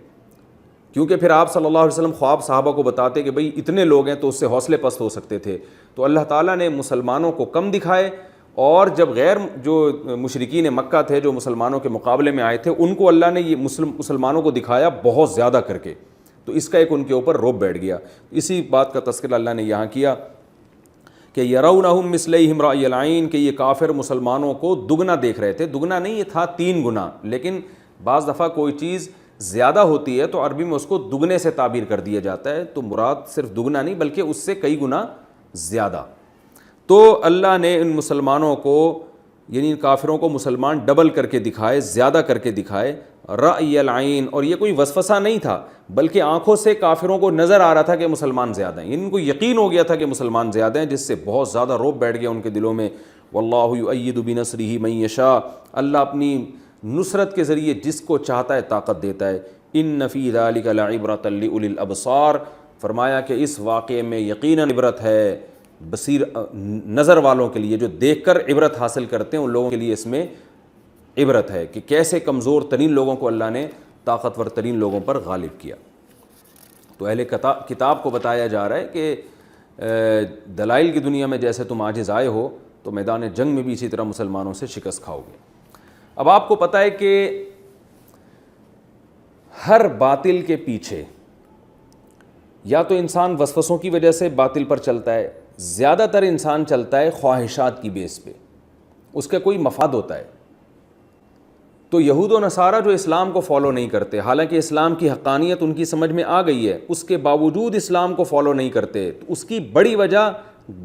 کیونکہ پھر آپ صلی اللہ علیہ وسلم خواب صحابہ کو بتاتے کہ بھئی اتنے لوگ ہیں تو اس سے حوصلے پست ہو سکتے تھے. تو اللہ تعالیٰ نے مسلمانوں کو کم دکھائے، اور جب غیر جو مشرکین مکہ تھے جو مسلمانوں کے مقابلے میں آئے تھے ان کو اللہ نے یہ مسلمانوں کو دکھایا بہت زیادہ کر کے، تو اس کا ایک ان کے اوپر رعب بیٹھ گیا. اسی بات کا تذکرہ اللہ نے یہاں کیا کہ یرونہم مثلیہم رأی العین، کہ یہ کافر مسلمانوں کو دگنا دیکھ رہے تھے. دگنا نہیں، یہ تھا 3 گنا، لیکن بعض دفعہ کوئی چیز زیادہ ہوتی ہے تو عربی میں اس کو دگنے سے تعبیر کر دیا جاتا ہے، تو مراد صرف دگنا نہیں بلکہ اس سے کئی گنا زیادہ. تو اللہ نے ان مسلمانوں کو یعنی ان کافروں کو مسلمان ڈبل کر کے دکھائے، زیادہ کر کے دکھائے. رأی العین، اور یہ کوئی وسوسہ نہیں تھا بلکہ آنکھوں سے کافروں کو نظر آ رہا تھا کہ مسلمان زیادہ ہیں، ان کو یقین ہو گیا تھا کہ مسلمان زیادہ ہیں، جس سے بہت زیادہ رعب بیٹھ گیا ان کے دلوں میں. واللہ یؤید بنصرہ من یشاء، اللہ اپنی نصرت کے ذریعے جس کو چاہتا ہے طاقت دیتا ہے. ان فی ذلک لعبرۃ لأولی الابصار، فرمایا کہ اس واقعے میں یقیناً عبرت ہے بصیر نظر والوں کے لیے، جو دیکھ کر عبرت حاصل کرتے ہیں ان لوگوں کے لیے اس میں عبرت ہے کہ کیسے کمزور ترین لوگوں کو اللہ نے طاقتور ترین لوگوں پر غالب کیا. تو اہل کتاب کو بتایا جا رہا ہے کہ دلائل کی دنیا میں جیسے تم عاجز آئے ہو تو میدان جنگ میں بھی اسی طرح مسلمانوں سے شکست کھاؤ گے. اب آپ کو پتہ ہے کہ ہر باطل کے پیچھے یا تو انسان وسوسوں کی وجہ سے باطل پر چلتا ہے، زیادہ تر انسان چلتا ہے خواہشات کی بیس پہ، اس کا کوئی مفاد ہوتا ہے. تو یہود و نصارہ جو اسلام کو فالو نہیں کرتے، حالانکہ اسلام کی حقانیت ان کی سمجھ میں آ گئی ہے، اس کے باوجود اسلام کو فالو نہیں کرتے. تو اس کی بڑی وجہ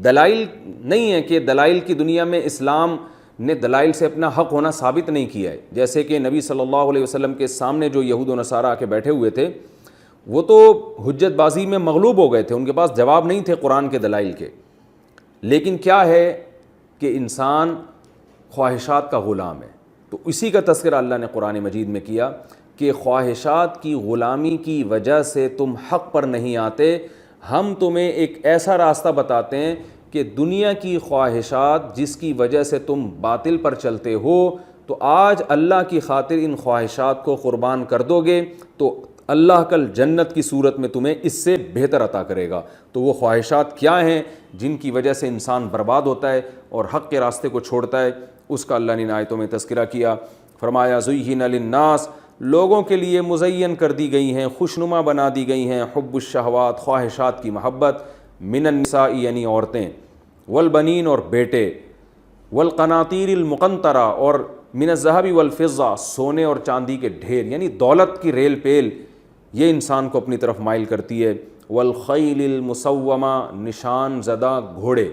دلائل نہیں ہے کہ دلائل کی دنیا میں اسلام نے دلائل سے اپنا حق ہونا ثابت نہیں کیا ہے. جیسے کہ نبی صلی اللہ علیہ وسلم کے سامنے جو یہود و نصارہ آ کے بیٹھے ہوئے تھے وہ تو حجت بازی میں مغلوب ہو گئے تھے، ان کے پاس جواب نہیں تھے قرآن کے دلائل کے. لیکن کیا ہے کہ انسان خواہشات کا غلام ہے. تو اسی کا تذکرہ اللہ نے قرآن مجید میں کیا کہ خواہشات کی غلامی کی وجہ سے تم حق پر نہیں آتے، ہم تمہیں ایک ایسا راستہ بتاتے ہیں کہ دنیا کی خواہشات جس کی وجہ سے تم باطل پر چلتے ہو، تو آج اللہ کی خاطر ان خواہشات کو قربان کر دو گے تو اللہ کل جنت کی صورت میں تمہیں اس سے بہتر عطا کرے گا. تو وہ خواہشات کیا ہیں جن کی وجہ سے انسان برباد ہوتا ہے اور حق کے راستے کو چھوڑتا ہے، اس کا اللہ نے ان آیتوں میں تذکرہ کیا. فرمایا زُیِّنَ لِلنَّاسِ، لوگوں کے لیے مزین کر دی گئی ہیں، خوشنما بنا دی گئی ہیں، حب الشہوات، خواہشات کی محبت، من النساء یعنی عورتیں، والبنین اور بیٹے، والقناطیر المقنطرہ اور من الذهب والفضہ، سونے اور چاندی کے ڈھیر یعنی دولت کی ریل پیل، یہ انسان کو اپنی طرف مائل کرتی ہے. والخیل المسومہ، نشان زدہ گھوڑے،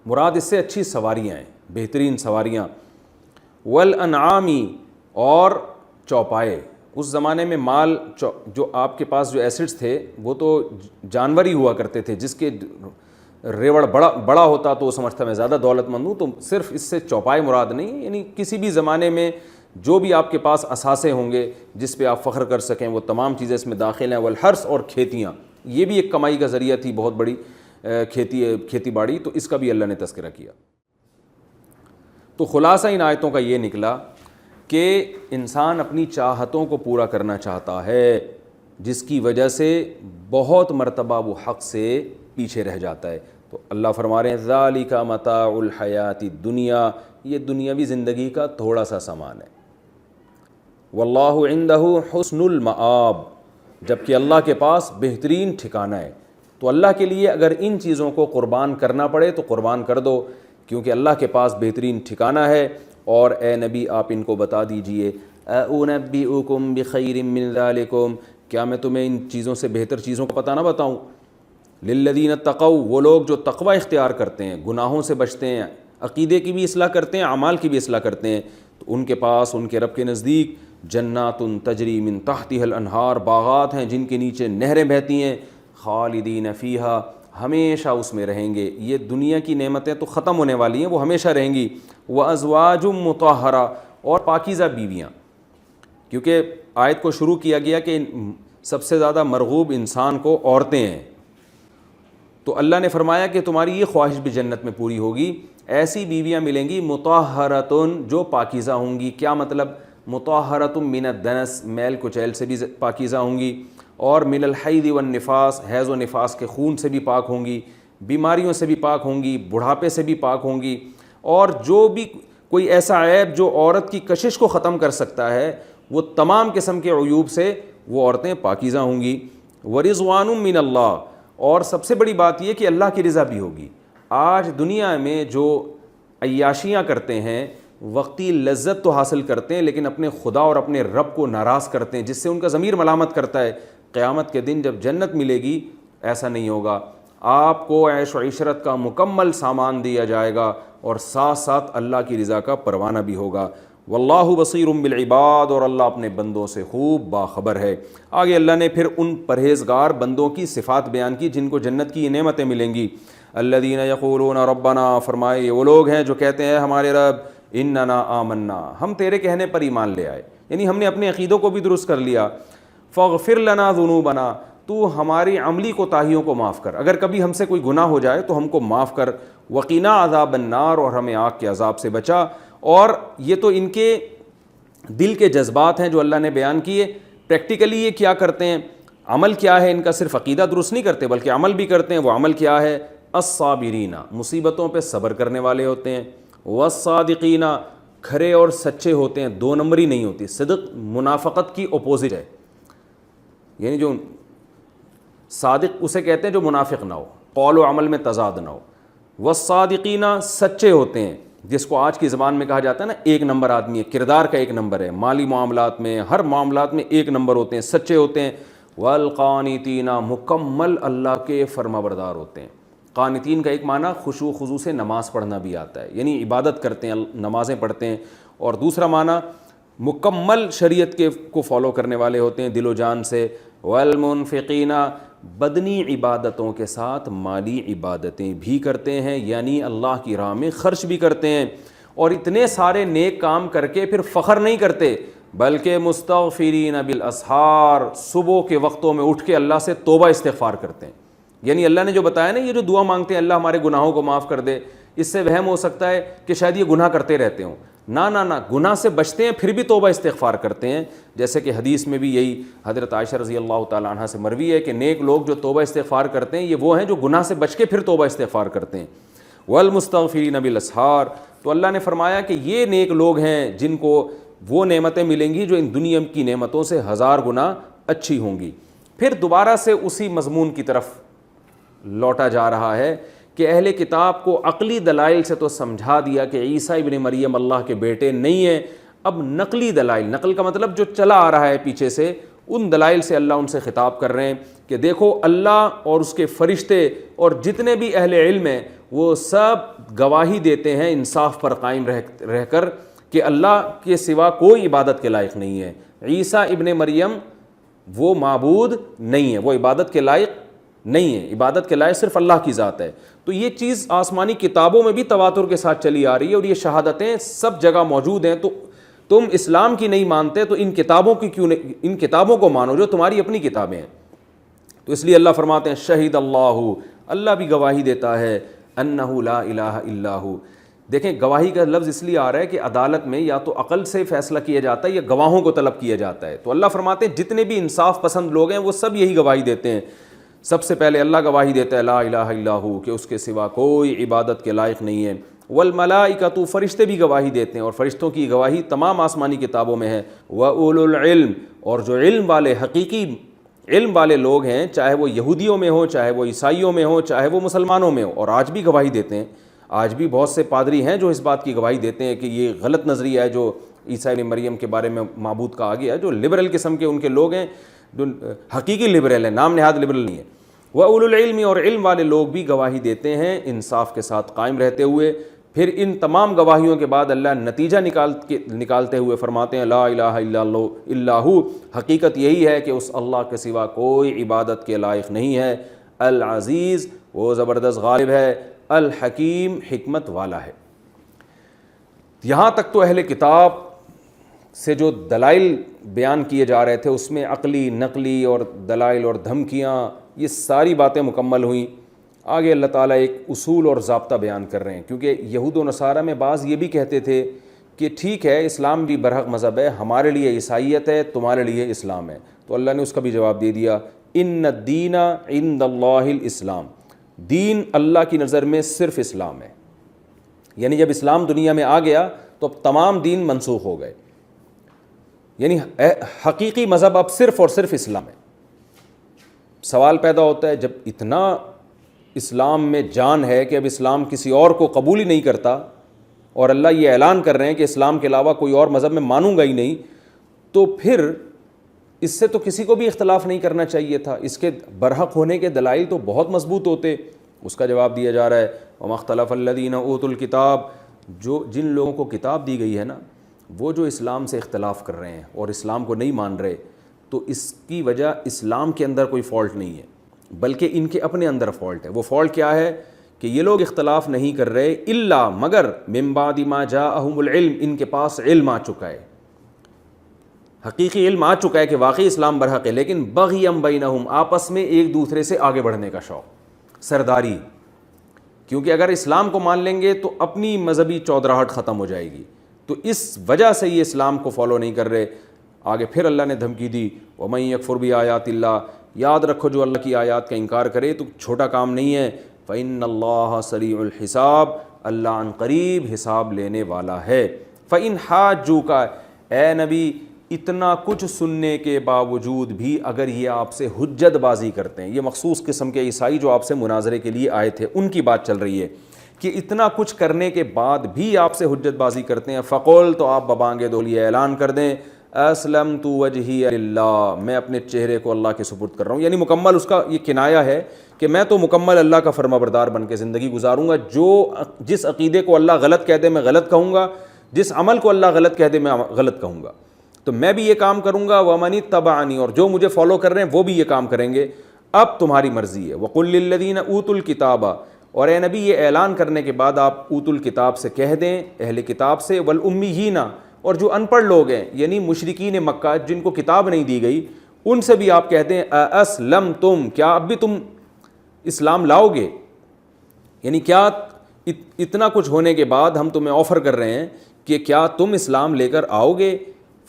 مراد اس سے اچھی سواریاں ہیں، بہترین سواریاں. والانعامی، اور چوپائے. اس زمانے میں مال جو آپ کے پاس جو ایسٹس تھے وہ تو جانور ہی ہوا کرتے تھے، جس کے ریوڑ بڑا ہوتا تو وہ سمجھتا میں زیادہ دولت مند ہوں. تو صرف اس سے چوپائے مراد نہیں، یعنی کسی بھی زمانے میں جو بھی آپ کے پاس اثاثے ہوں گے جس پہ آپ فخر کر سکیں وہ تمام چیزیں اس میں داخل ہیں. والحرث، اور کھیتیاں، یہ بھی ایک کمائی کا ذریعہ تھی بہت بڑی، کھیتی باڑی، تو اس کا بھی اللہ نے تذکرہ کیا. تو خلاصہ ان آیتوں کا یہ نکلا کہ انسان اپنی چاہتوں کو پورا کرنا چاہتا ہے، جس کی وجہ سے بہت مرتبہ وہ حق سے پیچھے رہ جاتا ہے. تو اللہ فرما رہے ہیں ذالک متاع الحیات الدنیا، یہ دنیاوی زندگی کا تھوڑا سا سامان ہے. واللہ عندہ حسن المآب، جبکہ اللہ کے پاس بہترین ٹھکانہ ہے. تو اللہ کے لیے اگر ان چیزوں کو قربان کرنا پڑے تو قربان کر دو، کیونکہ اللہ کے پاس بہترین ٹھکانہ ہے. اور اے نبی آپ ان کو بتا دیجئے اُنَبِّئُكُم بِخَيْرٍ مِّن ذَلِكُم، کیا میں تمہیں ان چیزوں سے بہتر چیزوں کا پتہ نہ بتاؤں؟ للذین اتقوا، وہ لوگ جو تقوی اختیار کرتے ہیں، گناہوں سے بچتے ہیں، عقیدے کی بھی اصلاح کرتے ہیں، اعمال کی بھی اصلاح کرتے ہیں، تو ان کے پاس ان کے رب کے نزدیک جنات تجری من تحتها الانہار، باغات ہیں جن کے نیچے نہریں بہتی ہیں، خالدین فیہا، ہمیشہ اس میں رہیں گے۔ یہ دنیا کی نعمتیں تو ختم ہونے والی ہیں، وہ ہمیشہ رہیں گی۔ وازواج مطہرہ، اور پاکیزہ بیویاں، کیونکہ آیت کو شروع کیا گیا کہ سب سے زیادہ مرغوب انسان کو عورتیں ہیں، تو اللہ نے فرمایا کہ تمہاری یہ خواہش بھی جنت میں پوری ہوگی، ایسی بیویاں ملیں گی مطہرۃ، جو پاکیزہ ہوں گی۔ کیا مطلب؟ مطہرۃ من الدنس، میل کچیل سے بھی پاکیزہ ہوں گی، اور من الحیض والنفاس، حیض و نفاس کے خون سے بھی پاک ہوں گی، بیماریوں سے بھی پاک ہوں گی، بڑھاپے سے بھی پاک ہوں گی، اور جو بھی کوئی ایسا عیب جو عورت کی کشش کو ختم کر سکتا ہے، وہ تمام قسم کے عیوب سے وہ عورتیں پاکیزہ ہوں گی۔ ورضوان من اللہ، اور سب سے بڑی بات یہ کہ اللہ کی رضا بھی ہوگی۔ آج دنیا میں جو عیاشیاں کرتے ہیں، وقتی لذت تو حاصل کرتے ہیں، لیکن اپنے خدا اور اپنے رب کو ناراض کرتے ہیں، جس سے ان کا ضمیر ملامت کرتا ہے۔ قیامت کے دن جب جنت ملے گی، ایسا نہیں ہوگا، آپ کو عیش و عشرت کا مکمل سامان دیا جائے گا، اور ساتھ ساتھ اللہ کی رضا کا پروانہ بھی ہوگا۔ واللہ بصیر بالعباد، اور اللہ اپنے بندوں سے خوب باخبر ہے۔ آگے اللہ نے پھر ان پرہیزگار بندوں کی صفات بیان کی جن کو جنت کی یہ نعمتیں ملیں گی۔ الذین یقولون ربنا، فرمائے یہ وہ لوگ ہیں جو کہتے ہیں ہمارے رب، اننا آمنا، ہم تیرے کہنے پر ایمان لے آئے، یعنی ہم نے اپنے عقیدوں کو بھی درست کر لیا۔ فاغفر لنا ذنوبنا، تو ہماری عملی کوتاہیوں کو معاف کر، اگر کبھی ہم سے کوئی گناہ ہو جائے تو ہم کو معاف کر۔ وقنا عذاب النار، اور ہمیں آگ کے عذاب سے بچا۔ اور یہ تو ان کے دل کے جذبات ہیں جو اللہ نے بیان کیے۔ پریکٹیکلی یہ کیا کرتے ہیں، عمل کیا ہے ان کا؟ صرف عقیدہ درست نہیں کرتے بلکہ عمل بھی کرتے ہیں۔ وہ عمل کیا ہے؟ الصابرین، مصیبتوں پہ صبر کرنے والے ہوتے ہیں۔ والصادقین، کھرے اور سچے ہوتے ہیں، دو نمبری نہیں ہوتی۔ صدق منافقت کی اپوزٹ ہے، یعنی جو صادق اسے کہتے ہیں جو منافق نہ ہو، قول و عمل میں تضاد نہ ہو۔ والصادقین، سچے ہوتے ہیں، جس کو آج کی زبان میں کہا جاتا ہے نا ایک نمبر آدمی ہے، کردار کا ایک نمبر ہے، مالی معاملات میں، ہر معاملات میں ایک نمبر ہوتے ہیں، سچے ہوتے ہیں۔ والقانتین، مکمل اللہ کے فرما بردار ہوتے ہیں۔ قانتین کا ایک معنی خشوع خضوع سے نماز پڑھنا بھی آتا ہے، یعنی عبادت کرتے ہیں، نمازیں پڑھتے ہیں، اور دوسرا معنی مکمل شریعت کے کو فالو کرنے والے ہوتے ہیں دل و جان سے۔ والمنفقین، بدنی عبادتوں کے ساتھ مالی عبادتیں بھی کرتے ہیں، یعنی اللہ کی راہ میں خرچ بھی کرتے ہیں، اور اتنے سارے نیک کام کر کے پھر فخر نہیں کرتے، بلکہ مستغفرین بالاسحار، صبح کے وقتوں میں اٹھ کے اللہ سے توبہ استغفار کرتے ہیں۔ یعنی اللہ نے جو بتایا نا، یہ جو دعا مانگتے ہیں اللہ ہمارے گناہوں کو معاف کر دے، اس سے وہم ہو سکتا ہے کہ شاید یہ گناہ کرتے رہتے ہوں۔ نہ، گناہ سے بچتے ہیں پھر بھی توبہ استغفار کرتے ہیں، جیسے کہ حدیث میں بھی یہی حضرت عائشہ رضی اللہ تعالیٰ عنہ سے مروی ہے کہ نیک لوگ جو توبہ استغفار کرتے ہیں یہ وہ ہیں جو گناہ سے بچ کے پھر توبہ استغفار کرتے ہیں۔ والمستغفرین بالاسحار، تو اللہ نے فرمایا کہ یہ نیک لوگ ہیں جن کو وہ نعمتیں ملیں گی جو ان دنیا کی نعمتوں سے 1000 گنا اچھی ہوں گی۔ پھر دوبارہ سے اسی مضمون کی طرف لوٹا جا رہا ہے کہ اہل کتاب کو عقلی دلائل سے تو سمجھا دیا کہ عیسیٰ ابن مریم اللہ کے بیٹے نہیں ہیں، اب نقلی دلائل، نقل کا مطلب جو چلا آ رہا ہے پیچھے سے، ان دلائل سے اللہ ان سے خطاب کر رہے ہیں کہ دیکھو اللہ اور اس کے فرشتے اور جتنے بھی اہل علم ہیں وہ سب گواہی دیتے ہیں انصاف پر قائم رہ کر کہ اللہ کے سوا کوئی عبادت کے لائق نہیں ہے، عیسیٰ ابن مریم وہ معبود نہیں ہے، وہ عبادت کے لائق نہیں ہے، عبادت کے لائق صرف اللہ کی ذات ہے۔ تو یہ چیز آسمانی کتابوں میں بھی تواتر کے ساتھ چلی آ رہی ہے، اور یہ شہادتیں سب جگہ موجود ہیں۔ تو تم اسلام کی نہیں مانتے تو ان کتابوں کی کیوں نہیں، ان کتابوں کو مانو جو تمہاری اپنی کتابیں ہیں۔ تو اس لیے اللہ فرماتے ہیں شہید اللہ، اللہ بھی گواہی دیتا ہے، انہ لا الہ الا ہو۔ دیکھیں گواہی کا لفظ اس لیے آ رہا ہے کہ عدالت میں یا تو عقل سے فیصلہ کیا جاتا ہے یا گواہوں کو طلب کیا جاتا ہے۔ تو اللہ فرماتے ہیں جتنے بھی انصاف پسند لوگ ہیں وہ سب یہی گواہی دیتے ہیں۔ سب سے پہلے اللہ گواہی دیتا ہے لا الہ الا ہو، کہ اس کے سوا کوئی عبادت کے لائق نہیں ہے۔ والملائکۃ، فرشتے بھی گواہی دیتے ہیں، اور فرشتوں کی گواہی تمام آسمانی کتابوں میں ہے۔ وَأُولُو الْعِلْم، اور جو علم والے، حقیقی علم والے لوگ ہیں، چاہے وہ یہودیوں میں ہوں، چاہے وہ عیسائیوں میں ہوں، چاہے وہ مسلمانوں میں ہوں، اور آج بھی گواہی دیتے ہیں۔ آج بھی بہت سے پادری ہیں جو اس بات کی گواہی دیتے ہیں کہ یہ غلط نظریہ ہے جو عیسیٰ ابن مریم کے بارے میں معبود کہا گیا ہے، جو لبرل قسم کے ان کے لوگ ہیں، جو حقیقی لبرل ہیں، نام نہاد لبرل نہیں ہے۔ وَأُولُو الْعِلْمِ، اور علم والے لوگ بھی گواہی دیتے ہیں انصاف کے ساتھ قائم رہتے ہوئے۔ پھر ان تمام گواہیوں کے بعد اللہ نتیجہ نکالتے ہوئے فرماتے ہیں لا الہ الا ہو، حقیقت یہی ہے کہ اس اللہ کے سوا کوئی عبادت کے لائق نہیں ہے، العزیز، وہ زبردست غالب ہے، الحکیم، حکمت والا ہے۔ یہاں تک تو اہل کتاب سے جو دلائل بیان کیے جا رہے تھے اس میں عقلی، نقلی اور دلائل اور دھمکیاں، یہ ساری باتیں مکمل ہوئیں۔ آگے اللہ تعالیٰ ایک اصول اور ضابطہ بیان کر رہے ہیں، کیونکہ یہود و نصارہ میں بعض یہ بھی کہتے تھے کہ ٹھیک ہے اسلام بھی برحق مذہب ہے، ہمارے لیے عیسائیت ہے، تمہارے لیے اسلام ہے، تو اللہ نے اس کا بھی جواب دے دیا، ان الدین عند اللہ الاسلام، دین اللہ کی نظر میں صرف اسلام ہے۔ یعنی جب اسلام دنیا میں آ گیا تو اب تمام دین منسوخ ہو گئے، یعنی حقیقی مذہب اب صرف اور صرف اسلام ہے۔ سوال پیدا ہوتا ہے جب اتنا اسلام میں جان ہے کہ اب اسلام کسی اور کو قبول ہی نہیں کرتا، اور اللہ یہ اعلان کر رہے ہیں کہ اسلام کے علاوہ کوئی اور مذہب میں مانوں گا ہی نہیں، تو پھر اس سے تو کسی کو بھی اختلاف نہیں کرنا چاہیے تھا، اس کے برحق ہونے کے دلائل تو بہت مضبوط ہوتے۔ اس کا جواب دیا جا رہا ہے وَمَا اخْتَلَفَ الَّذِينَ اوتوا الْكِتَابَ، جو جن لوگوں کو کتاب دی گئی ہے نا، وہ جو اسلام سے اختلاف کر رہے ہیں اور اسلام کو نہیں مان رہے، تو اس کی وجہ اسلام کے اندر کوئی فالٹ نہیں ہے، بلکہ ان کے اپنے اندر فالٹ ہے۔ وہ فالٹ کیا ہے کہ یہ لوگ اختلاف نہیں کر رہے الا مگر من بعد ما جاءہم العلم، ان کے پاس علم آ چکا ہے، حقیقی علم آ چکا ہے کہ واقعی اسلام برحق ہے، لیکن بغیم بینہم، آپس میں ایک دوسرے سے آگے بڑھنے کا شوق، سرداری، کیونکہ اگر اسلام کو مان لیں گے تو اپنی مذہبی چودراہٹ ختم ہو جائے گی، تو اس وجہ سے یہ اسلام کو فالو نہیں کر رہے۔ آگے پھر اللہ نے دھمکی دی وَمَن يَكْفُرْ بِآيَاتِ اللَّهِ، یاد رکھو جو اللہ کی آیات کا انکار کرے تو چھوٹا کام نہیں ہے، فَإِنَّ اللَّهَ سَرِيعُ الْحِسَابِ، اللہ عن قریب حساب لینے والا ہے۔ فَإِنْ حَاجُّوكَ، اے نبی اتنا کچھ سننے کے باوجود بھی اگر یہ آپ سے حجت بازی کرتے ہیں، یہ مخصوص قسم کے عیسائی جو آپ سے مناظرے کے لیے آئے تھے ان کی بات چل رہی ہے کہ اتنا کچھ کرنے کے بعد بھی آپ سے حجت بازی کرتے ہیں، فقول، تو آپ ببانگے دولیے اعلان کر دیں اسلمت وجہی للہ، میں اپنے چہرے کو اللہ کے سپرد کر رہا ہوں، یعنی مکمل اس کا یہ کنایا ہے کہ میں تو مکمل اللہ کا فرما بردار بن کے زندگی گزاروں گا، جس عقیدے کو اللہ غلط کہہ دے میں غلط کہوں گا، جس عمل کو اللہ غلط کہہ دے میں غلط کہوں گا، تو میں بھی یہ کام کروں گا، وَمَنِ اتَّبَعَنِی، اور جو مجھے فالو کر رہے ہیں وہ بھی یہ کام کریں گے، اب تمہاری مرضی ہے۔ وَقُلْ لِلَّذِينَ اوتوا الْكِتَابَ، اور اے نبی یہ اعلان کرنے کے بعد آپ اوتوا الکتاب سے کہہ دیں، اہل کتاب سے، والأمیین، اور جو ان پڑھ لوگ ہیں یعنی مشرکین مکہ جن کو کتاب نہیں دی گئی، ان سے بھی آپ کہہ دیں اسلمتم، کیا اب بھی تم اسلام لاؤ گے؟ یعنی کیا اتنا کچھ ہونے کے بعد ہم تمہیں آفر کر رہے ہیں کہ کیا تم اسلام لے کر آؤ گے؟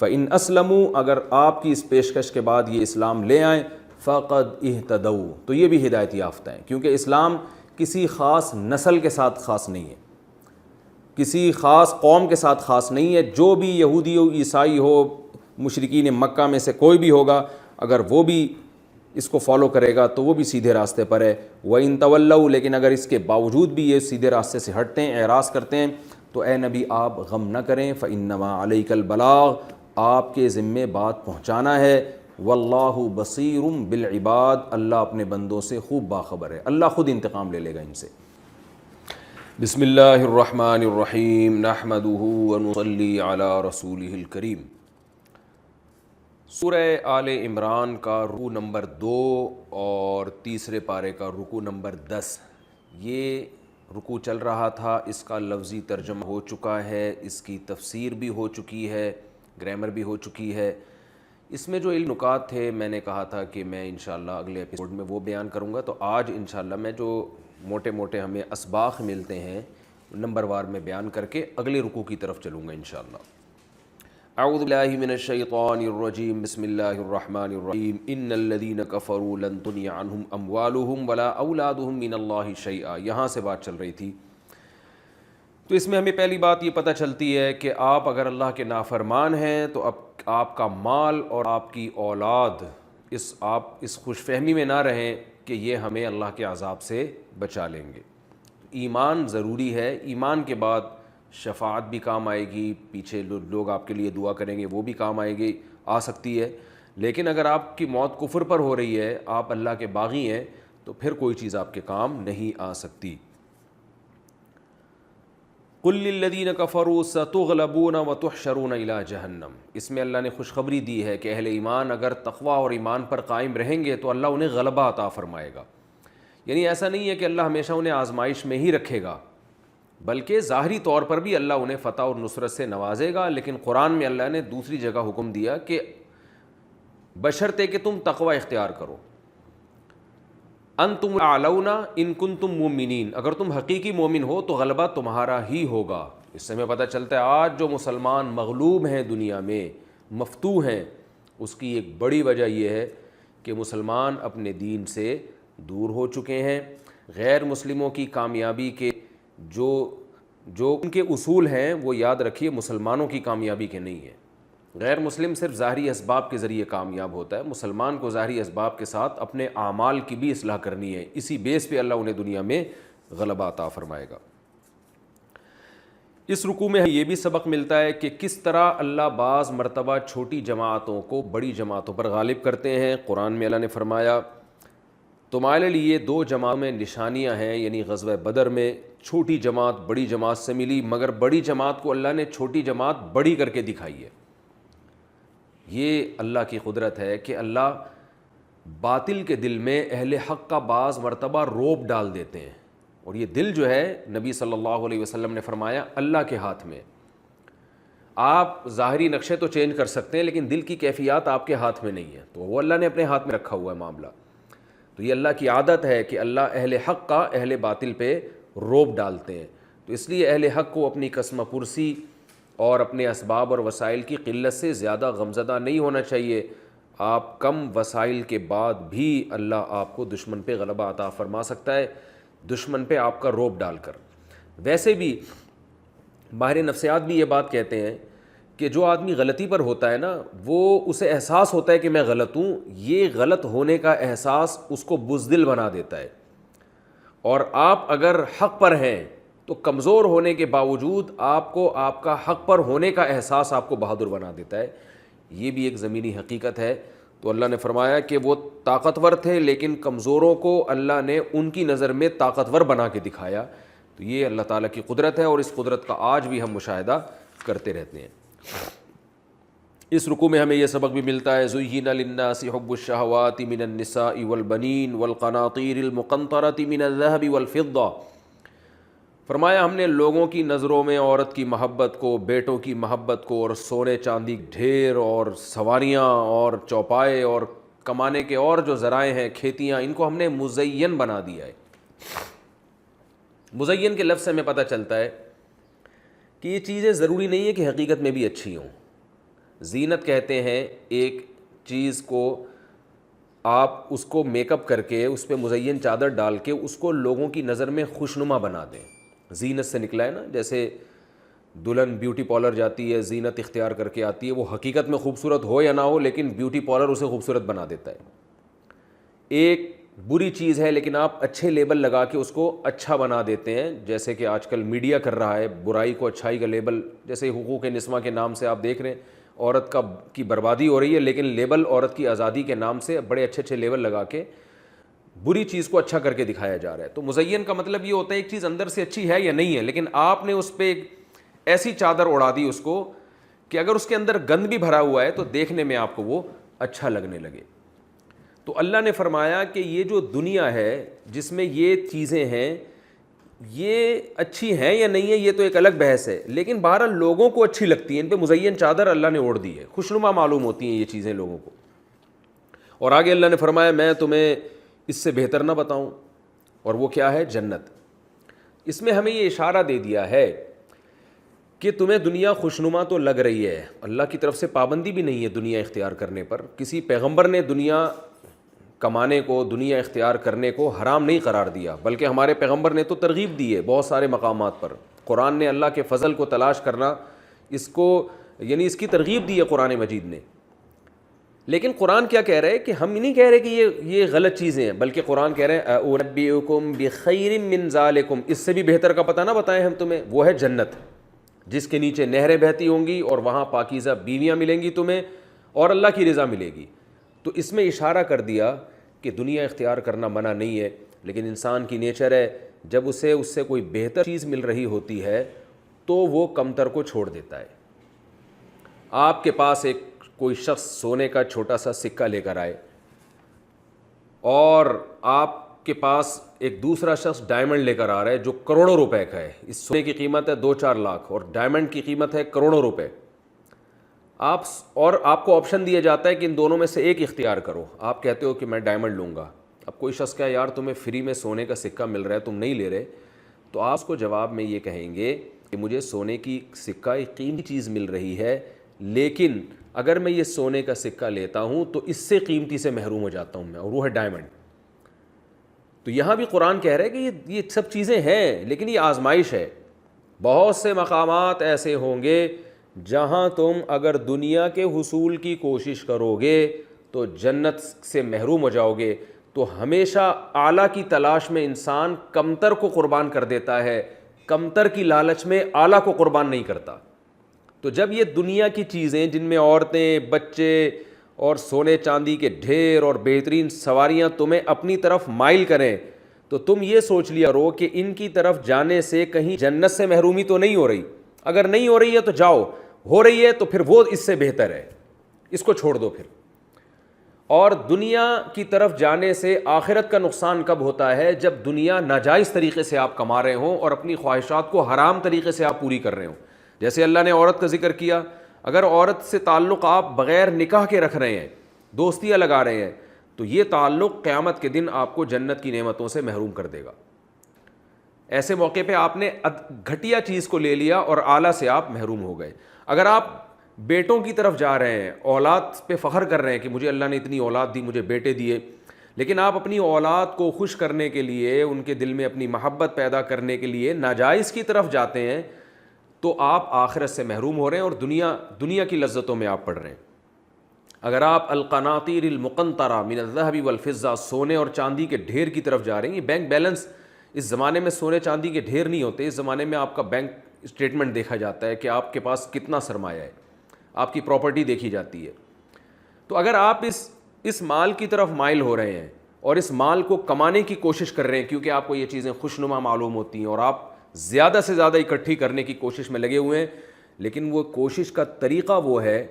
فَإِنْ أَسْلَمُوا، اگر آپ کی اس پیشکش کے بعد یہ اسلام لے آئیں، فَقَدْ اِهْتَدَوْا، تو یہ بھی ہدایت یافتہ ہیں، کیونکہ اسلام کسی خاص نسل کے ساتھ خاص نہیں ہے، کسی خاص قوم کے ساتھ خاص نہیں ہے، جو بھی یہودی ہو، عیسائی ہو، مشرکین مکہ میں سے کوئی بھی ہوگا، اگر وہ بھی اس کو فالو کرے گا تو وہ بھی سیدھے راستے پر ہے۔ وَإِن تَوَلَّوْا، لیکن اگر اس کے باوجود بھی یہ سیدھے راستے سے ہٹتے ہیں، اعراض کرتے ہیں، تو اے نبی آپ غم نہ کریں، فَإِنَّمَا عَلَيْكَ الْبَلَاغُ، آپ کے ذمے بات پہنچانا ہے، وَاللَّهُ بَصِيرٌ بِالْعِبَادِ، اللہ اپنے بندوں سے خوب باخبر ہے، اللہ خود انتقام لے لے گا ان سے۔ بسم اللہ الرحمن الرحیم، نحمدہ ونصلی علی رسولہ الکریم۔ سورہ آل عمران کا رکوع نمبر 2 اور تیسرے پارے کا رکوع نمبر 10، یہ رکوع چل رہا تھا، اس کا لفظی ترجمہ ہو چکا ہے، اس کی تفسیر بھی ہو چکی ہے، گرامر بھی ہو چکی ہے۔ اس میں جو علم نکات تھے میں نے کہا تھا کہ میں انشاءاللہ اگلے ایپیسوڈ میں وہ بیان کروں گا، تو آج انشاءاللہ میں جو موٹے موٹے ہمیں اسباق ملتے ہیں نمبر وار میں بیان کر کے اگلے رکوع کی طرف چلوں گا انشاءاللہ۔ اعوذ باللہ من الشیطان الرجیم، بسم اللہ الرحمن الرحیم، ان الذین کفروا لن تغنی عنہم اموالہم ولا اولادہم من اللہ شیئا، یہاں سے بات چل رہی تھی۔ تو اس میں ہمیں پہلی بات یہ پتہ چلتی ہے کہ آپ اگر اللہ کے نافرمان ہیں تو اب آپ کا مال اور آپ کی اولاد آپ اس خوش فہمی میں نہ رہیں کہ یہ ہمیں اللہ کے عذاب سے بچا لیں گے۔ ایمان ضروری ہے، ایمان کے بعد شفاعت بھی کام آئے گی، پیچھے لوگ آپ کے لیے دعا کریں گے وہ بھی کام آئے گی، آ سکتی ہے. لیکن اگر آپ کی موت کفر پر ہو رہی ہے، آپ اللہ کے باغی ہیں، تو پھر کوئی چیز آپ کے کام نہیں آ سکتی. قل للذین کفروا ستغلبون وتحشرون الی جہنم. اس میں اللہ نے خوشخبری دی ہے کہ اہل ایمان اگر تقوی اور ایمان پر قائم رہیں گے تو اللہ انہیں غلبہ عطا فرمائے گا. یعنی ایسا نہیں ہے کہ اللہ ہمیشہ انہیں آزمائش میں ہی رکھے گا، بلکہ ظاہری طور پر بھی اللہ انہیں فتح اور نصرت سے نوازے گا. لیکن قرآن میں اللہ نے دوسری جگہ حکم دیا کہ بشرطے کہ تم تقوی اختیار کرو. انتم اعلون ان کنتم مومنین، اگر تم حقیقی مومن ہو تو غلبہ تمہارا ہی ہوگا. اس سے ہمیں پتہ چلتا ہے آج جو مسلمان مغلوب ہیں دنیا میں، مفتوح ہیں، اس کی ایک بڑی وجہ یہ ہے کہ مسلمان اپنے دین سے دور ہو چکے ہیں. غیر مسلموں کی کامیابی کے جو ان کے اصول ہیں وہ یاد رکھیے مسلمانوں کی کامیابی کے نہیں ہیں. غیر مسلم صرف ظاہری اسباب کے ذریعے کامیاب ہوتا ہے، مسلمان کو ظاہری اسباب کے ساتھ اپنے اعمال کی بھی اصلاح کرنی ہے. اسی بیس پہ اللہ انہیں دنیا میں غلبہ عطا فرمائے گا. اس رکوع میں یہ بھی سبق ملتا ہے کہ کس طرح اللہ بعض مرتبہ چھوٹی جماعتوں کو بڑی جماعتوں پر غالب کرتے ہیں. قرآن میں اللہ نے فرمایا تمہارے لیے 2 جماعتوں میں نشانیاں ہیں، یعنی غزوہ بدر میں چھوٹی جماعت بڑی جماعت سے ملی، مگر بڑی جماعت کو اللہ نے چھوٹی جماعت بڑی کر کے دکھائی ہے. یہ اللہ کی قدرت ہے کہ اللہ باطل کے دل میں اہل حق کا بعض مرتبہ روب ڈال دیتے ہیں، اور یہ دل جو ہے نبی صلی اللہ علیہ وسلم نے فرمایا اللہ کے ہاتھ میں. آپ ظاہری نقشے تو چینج کر سکتے ہیں لیکن دل کی کیفیات آپ کے ہاتھ میں نہیں ہے، تو وہ اللہ نے اپنے ہاتھ میں رکھا ہوا ہے معاملہ. تو یہ اللہ کی عادت ہے کہ اللہ اہل حق کا اہل باطل پہ روب ڈالتے ہیں. تو اس لیے اہل حق کو اپنی قسم پرسی اور اپنے اسباب اور وسائل کی قلت سے زیادہ غمزدہ نہیں ہونا چاہیے. آپ کم وسائل کے بعد بھی اللہ آپ کو دشمن پہ غلبہ عطا فرما سکتا ہے، دشمن پہ آپ کا روب ڈال کر. ویسے بھی ماہر نفسیات بھی یہ بات کہتے ہیں کہ جو آدمی غلطی پر ہوتا ہے نا، وہ اسے احساس ہوتا ہے کہ میں غلط ہوں، یہ غلط ہونے کا احساس اس کو بزدل بنا دیتا ہے. اور آپ اگر حق پر ہیں تو کمزور ہونے کے باوجود آپ کو آپ کا حق پر ہونے کا احساس آپ کو بہادر بنا دیتا ہے. یہ بھی ایک زمینی حقیقت ہے. تو اللہ نے فرمایا کہ وہ طاقتور تھے لیکن کمزوروں کو اللہ نے ان کی نظر میں طاقتور بنا کے دکھایا. تو یہ اللہ تعالیٰ کی قدرت ہے، اور اس قدرت کا آج بھی ہم مشاہدہ کرتے رہتے ہیں. اس رکوع میں ہمیں یہ سبق بھی ملتا ہے زُيِّنَ لِلنَّاسِ حُبُّ الشَّهَوَاتِ مِنَ النِّسَاءِ وَالْبَنِينَ وَالْقَنَاطِيرِ الْمُقَنطَرَةِ مِنَ الذَّهَبِ وَالْفِضَّةِ. فرمایا ہم نے لوگوں کی نظروں میں عورت کی محبت کو، بیٹوں کی محبت کو، اور سونے چاندی ڈھیر اور سواریاں اور چوپائے اور کمانے کے اور جو ذرائع ہیں، کھیتیاں، ان کو ہم نے مزین بنا دیا ہے. مزین کے لفظ سے ہمیں پتہ چلتا ہے کہ یہ چیزیں ضروری نہیں ہے کہ حقیقت میں بھی اچھی ہوں. زینت کہتے ہیں ایک چیز کو آپ اس کو میک اپ کر کے اس پہ مزین چادر ڈال کے اس کو لوگوں کی نظر میں خوشنما بنا دیں. زینت سے نکلا ہے نا، جیسے دلہن بیوٹی پارلر جاتی ہے، زینت اختیار کر کے آتی ہے، وہ حقیقت میں خوبصورت ہو یا نہ ہو لیکن بیوٹی پارلر اسے خوبصورت بنا دیتا ہے. ایک بری چیز ہے لیکن آپ اچھے لیبل لگا کے اس کو اچھا بنا دیتے ہیں، جیسے کہ آج کل میڈیا کر رہا ہے، برائی کو اچھائی کا لیبل. جیسے حقوق نسواں کے نام سے آپ دیکھ رہے ہیں عورت کی بربادی ہو رہی ہے، لیکن لیبل عورت کی آزادی کے نام سے بڑے اچھے اچھے لیبل لگا کے بری چیز کو اچھا کر کے دکھایا جا رہا ہے. تو مزین کا مطلب یہ ہوتا ہے ایک چیز اندر سے اچھی ہے یا نہیں ہے، لیکن آپ نے اس پہ ایک ایسی چادر اڑا دی اس کو کہ اگر اس کے اندر گند بھی بھرا ہوا ہے تو دیکھنے میں آپ کو وہ اچھا لگنے لگے. تو اللہ نے فرمایا کہ یہ جو دنیا ہے جس میں یہ چیزیں ہیں یہ اچھی ہیں یا نہیں ہے یہ تو ایک الگ بحث ہے، لیکن بہرحال لوگوں کو اچھی لگتی ہیں، ان پہ مزین چادر اللہ نے اوڑھ دی ہے، خوشنما معلوم ہوتی ہیں یہ چیزیں لوگوں کو. اور آگے اللہ نے فرمایا میں تمہیں اس سے بہتر نہ بتاؤں، اور وہ کیا ہے؟ جنت. اس میں ہمیں یہ اشارہ دے دیا ہے کہ تمہیں دنیا خوشنما تو لگ رہی ہے، اللہ کی طرف سے پابندی بھی نہیں ہے دنیا اختیار کرنے پر. کسی پیغمبر نے دنیا کمانے کو، دنیا اختیار کرنے کو حرام نہیں قرار دیا، بلکہ ہمارے پیغمبر نے تو ترغیب دی ہے بہت سارے مقامات پر. قرآن نے اللہ کے فضل کو تلاش کرنا اس کو یعنی اس کی ترغیب دی ہے قرآن مجید نے. لیکن قرآن کیا کہہ رہے ہیں کہ ہم نہیں کہہ رہے کہ یہ غلط چیزیں ہیں، بلکہ قرآن کہہ رہے ہیں اُنَبِّئُکُم بِخَیْرٍ مِّن ذَلِکُم، اس سے بھی بہتر کا پتہ نہ بتائیں ہم تمہیں، وہ ہے جنت جس کے نیچے نہریں بہتی ہوں گی اور وہاں پاکیزہ بیویاں ملیں گی تمہیں اور اللہ کی رضا ملے گی۔ تو اس میں اشارہ کر دیا کہ دنیا اختیار کرنا منع نہیں ہے، لیکن انسان کی نیچر ہے جب اسے اس سے کوئی بہتر چیز مل رہی ہوتی ہے تو وہ کمتر کو چھوڑ دیتا ہے۔ آپ کے پاس ایک کوئی شخص سونے کا چھوٹا سا سکہ لے کر آئے اور آپ کے پاس ایک دوسرا شخص ڈائمنڈ لے کر آ رہا ہے جو کروڑوں روپے کا ہے، اس سونے کی قیمت ہے 2-4 لاکھ اور ڈائمنڈ کی قیمت ہے کروڑوں روپے، آپ کو آپشن دیا جاتا ہے کہ ان دونوں میں سے ایک اختیار کرو، آپ کہتے ہو کہ میں ڈائمنڈ لوں گا۔ اب کوئی شخص کہے یار تمہیں فری میں سونے کا سکہ مل رہا ہے تم نہیں لے رہے، تو آپ کو جواب میں یہ کہیں گے کہ مجھے سونے کی سکہ ایک قیمتی چیز مل رہی ہے، لیکن اگر میں یہ سونے کا سکہ لیتا ہوں تو اس سے قیمتی سے محروم ہو جاتا ہوں میں، اور وہ ہے ڈائمنڈ۔ تو یہاں بھی قرآن کہہ رہا ہے کہ یہ سب چیزیں ہیں لیکن یہ آزمائش ہے۔ بہت سے مقامات ایسے ہوں گے جہاں تم اگر دنیا کے حصول کی کوشش کرو گے تو جنت سے محروم ہو جاؤ گے۔ تو ہمیشہ اعلیٰ کی تلاش میں انسان کمتر کو قربان کر دیتا ہے، کمتر کی لالچ میں اعلیٰ کو قربان نہیں کرتا۔ تو جب یہ دنیا کی چیزیں جن میں عورتیں، بچے اور سونے چاندی کے ڈھیر اور بہترین سواریاں تمہیں اپنی طرف مائل کریں تو تم یہ سوچ لیا کرو کہ ان کی طرف جانے سے کہیں جنت سے محرومی تو نہیں ہو رہی، اگر نہیں ہو رہی ہے تو جاؤ، ہو رہی ہے تو پھر وہ اس سے بہتر ہے، اس کو چھوڑ دو پھر۔ اور دنیا کی طرف جانے سے آخرت کا نقصان کب ہوتا ہے؟ جب دنیا ناجائز طریقے سے آپ کما رہے ہوں اور اپنی خواہشات کو حرام طریقے سے آپ پوری کر رہے ہوں۔ جیسے اللہ نے عورت کا ذکر کیا، اگر عورت سے تعلق آپ بغیر نکاح کے رکھ رہے ہیں، دوستیاں لگا رہے ہیں، تو یہ تعلق قیامت کے دن آپ کو جنت کی نعمتوں سے محروم کر دے گا۔ ایسے موقع پہ آپ نے گھٹیا چیز کو لے لیا اور اعلیٰ سے آپ محروم ہو گئے۔ اگر آپ بیٹوں کی طرف جا رہے ہیں، اولاد پہ فخر کر رہے ہیں کہ مجھے اللہ نے اتنی اولاد دی، مجھے بیٹے دیے، لیکن آپ اپنی اولاد کو خوش کرنے کے لیے، ان کے دل میں اپنی محبت پیدا کرنے کے لیے ناجائز کی طرف جاتے ہیں تو آپ آخرت سے محروم ہو رہے ہیں اور دنیا کی لذتوں میں آپ پڑ رہے ہیں۔ اگر آپ القناطیر المقنطرہ من الذهب والفضہ، سونے اور چاندی کے ڈھیر کی طرف جا رہے ہیں، یہ بینک بیلنس، اس زمانے میں سونے چاندی کے ڈھیر نہیں ہوتے، اس زمانے میں آپ کا بینک اسٹیٹمنٹ دیکھا جاتا ہے کہ آپ کے پاس کتنا سرمایہ ہے، آپ کی پراپرٹی دیکھی جاتی ہے۔ تو اگر آپ اس مال کی طرف مائل ہو رہے ہیں اور اس مال کو کمانے کی کوشش کر رہے ہیں کیونکہ آپ کو یہ چیزیں خوشنما معلوم ہوتی ہیں اور آپ زیادہ سے زیادہ اکٹھی کرنے کی کوشش میں لگے ہوئے ہیں، لیکن وہ کوشش کا طریقہ وہ ہے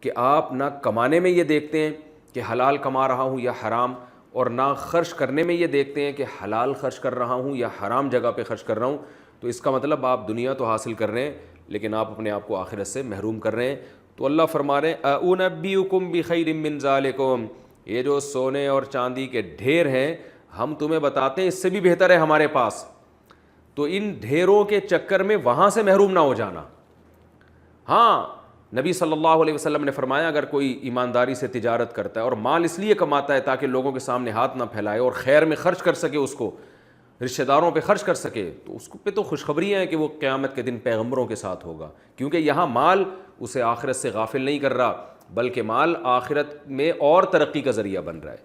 کہ آپ نہ کمانے میں یہ دیکھتے ہیں کہ حلال کما رہا ہوں یا حرام، اور نہ خرچ کرنے میں یہ دیکھتے ہیں کہ حلال خرچ کر رہا ہوں یا حرام جگہ پہ خرچ کر رہا ہوں، تو اس کا مطلب آپ دنیا تو حاصل کر رہے ہیں لیکن آپ اپنے آپ کو آخرت سے محروم کر رہے ہیں۔ تو اللہ فرما رہے ہیں اُنَبِّئُکُم بِخَیْرٍ مِّن ذَلِکُم، یہ جو سونے اور چاندی کے ڈھیر ہیں ہم تمہیں بتاتے ہیں اس سے بھی بہتر ہے ہمارے پاس، تو ان ڈھیروں کے چکر میں وہاں سے محروم نہ ہو جانا۔ ہاں، نبی صلی اللہ علیہ وسلم نے فرمایا اگر کوئی ایمانداری سے تجارت کرتا ہے اور مال اس لیے کماتا ہے تاکہ لوگوں کے سامنے ہاتھ نہ پھیلائے اور خیر میں خرچ کر سکے، اس کو رشتہ داروں پہ خرچ کر سکے، تو اس پہ تو خوشخبریاں ہیں کہ وہ قیامت کے دن پیغمبروں کے ساتھ ہوگا، کیونکہ یہاں مال اسے آخرت سے غافل نہیں کر رہا بلکہ مال آخرت میں اور ترقی کا ذریعہ بن رہا ہے۔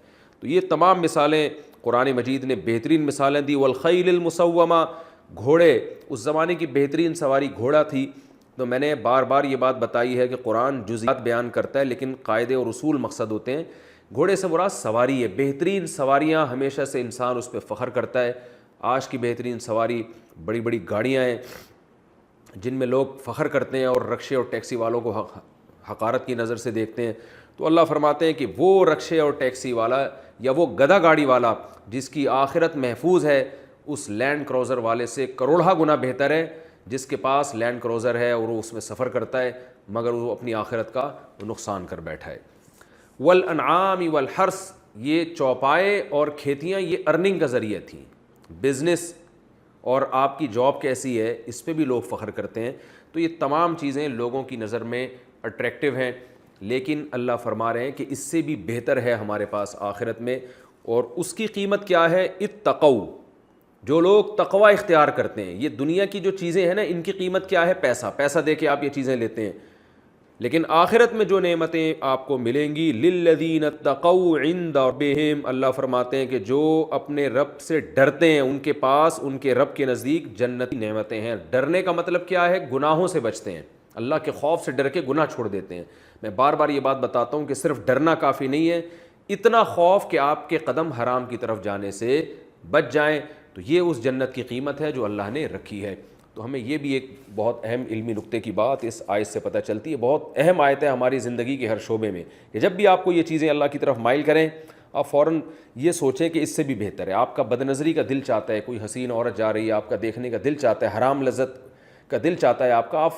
تو یہ تمام مثالیں قرآن مجید نے بہترین مثالیں دی۔ والخیل المسومہ، گھوڑے، اس زمانے کی بہترین سواری گھوڑا تھی۔ تو میں نے بار بار یہ بات بتائی ہے کہ قرآن جزئیات بیان کرتا ہے لیکن قاعدے اور اصول مقصد ہوتے ہیں۔ گھوڑے سے مراد سواری ہے، بہترین سواریاں ہمیشہ سے انسان اس پہ فخر کرتا ہے۔ آج کی بہترین سواری بڑی بڑی گاڑیاں ہیں جن میں لوگ فخر کرتے ہیں اور رکشے اور ٹیکسی والوں کو حقارت کی نظر سے دیکھتے ہیں۔ تو اللہ فرماتے ہیں کہ وہ رکشے اور ٹیکسی والا یا وہ گدھا گاڑی والا جس کی آخرت محفوظ ہے، اس لینڈ کروزر والے سے کروڑہ گنا بہتر ہے جس کے پاس لینڈ کروزر ہے اور وہ اس میں سفر کرتا ہے مگر وہ اپنی آخرت کا نقصان کر بیٹھا ہے۔ والانعام والحرث، یہ چوپائے اور کھیتیاں یہ ارننگ کا ذریعہ تھیں، بزنس اور آپ کی جاب کیسی ہے اس پہ بھی لوگ فخر کرتے ہیں۔ تو یہ تمام چیزیں لوگوں کی نظر میں اٹریکٹیو ہیں، لیکن اللہ فرما رہے ہیں کہ اس سے بھی بہتر ہے ہمارے پاس آخرت میں، اور اس کی قیمت کیا ہے؟ اتقوا، جو لوگ تقوی اختیار کرتے ہیں۔ یہ دنیا کی جو چیزیں ہیں نا ان کی قیمت کیا ہے؟ پیسہ دے کے آپ یہ چیزیں لیتے ہیں، لیکن آخرت میں جو نعمتیں آپ کو ملیں گی للذین اتقوا عند ربہم، اللہ فرماتے ہیں کہ جو اپنے رب سے ڈرتے ہیں ان کے پاس ان کے رب کے نزدیک جنتی نعمتیں ہیں۔ ڈرنے کا مطلب کیا ہے؟ گناہوں سے بچتے ہیں، اللہ کے خوف سے ڈر کے گناہ چھوڑ دیتے ہیں۔ میں بار بار یہ بات بتاتا ہوں کہ صرف ڈرنا کافی نہیں ہے، اتنا خوف کہ آپ کے قدم حرام کی طرف جانے سے بچ جائیں، تو یہ اس جنت کی قیمت ہے جو اللہ نے رکھی ہے۔ تو ہمیں یہ بھی ایک بہت اہم علمی نقطے کی بات اس آیت سے پتہ چلتی ہے، بہت اہم آیت ہے ہماری زندگی کے ہر شعبے میں، کہ جب بھی آپ کو یہ چیزیں اللہ کی طرف مائل کریں، آپ فوراً یہ سوچیں کہ اس سے بھی بہتر ہے۔ آپ کا بد نظری کا دل چاہتا ہے، کوئی حسین عورت جا رہی ہے، آپ کا دیکھنے کا دل چاہتا ہے، حرام لذت کا دل چاہتا ہے آپ کا،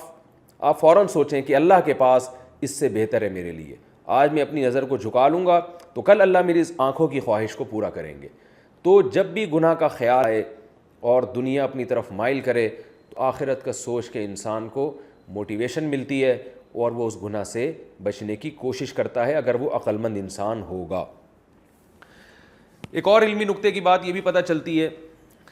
آپ فوراً سوچیں کہ اللہ کے پاس اس سے بہتر ہے میرے لیے۔ آج میں اپنی نظر کو جھکا لوں گا تو کل اللہ میری اس آنکھوں کی خواہش کو پورا کریں گے۔ تو جب بھی گناہ کا خیال آئے اور دنیا اپنی طرف مائل کرے تو آخرت کا سوچ کے انسان کو موٹیویشن ملتی ہے اور وہ اس گناہ سے بچنے کی کوشش کرتا ہے اگر وہ عقل مند انسان ہوگا۔ ایک اور علمی نقطے کی بات یہ بھی پتہ چلتی ہے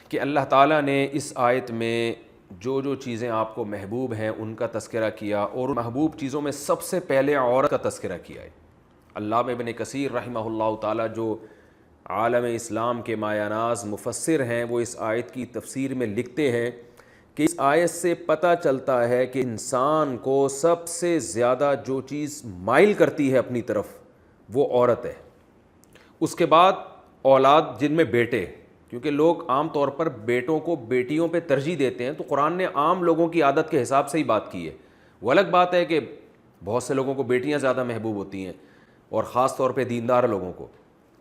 کہ اللہ تعالیٰ نے اس آیت میں جو چیزیں آپ کو محبوب ہیں ان کا تذکرہ کیا، اور محبوب چیزوں میں سب سے پہلے عورت کا تذکرہ کیا ہے۔ علامہ ابن کثیر رحمہ اللہ تعالیٰ جو عالم اسلام کے مایہ ناز مفسر ہیں، وہ اس آیت کی تفسیر میں لکھتے ہیں کہ اس آیت سے پتہ چلتا ہے کہ انسان کو سب سے زیادہ جو چیز مائل کرتی ہے اپنی طرف وہ عورت ہے، اس کے بعد اولاد جن میں بیٹے، کیونکہ لوگ عام طور پر بیٹوں کو بیٹیوں پہ ترجیح دیتے ہیں، تو قرآن نے عام لوگوں کی عادت کے حساب سے ہی بات کی ہے۔ وہ الگ بات ہے کہ بہت سے لوگوں کو بیٹیاں زیادہ محبوب ہوتی ہیں، اور خاص طور پہ دیندار لوگوں کو،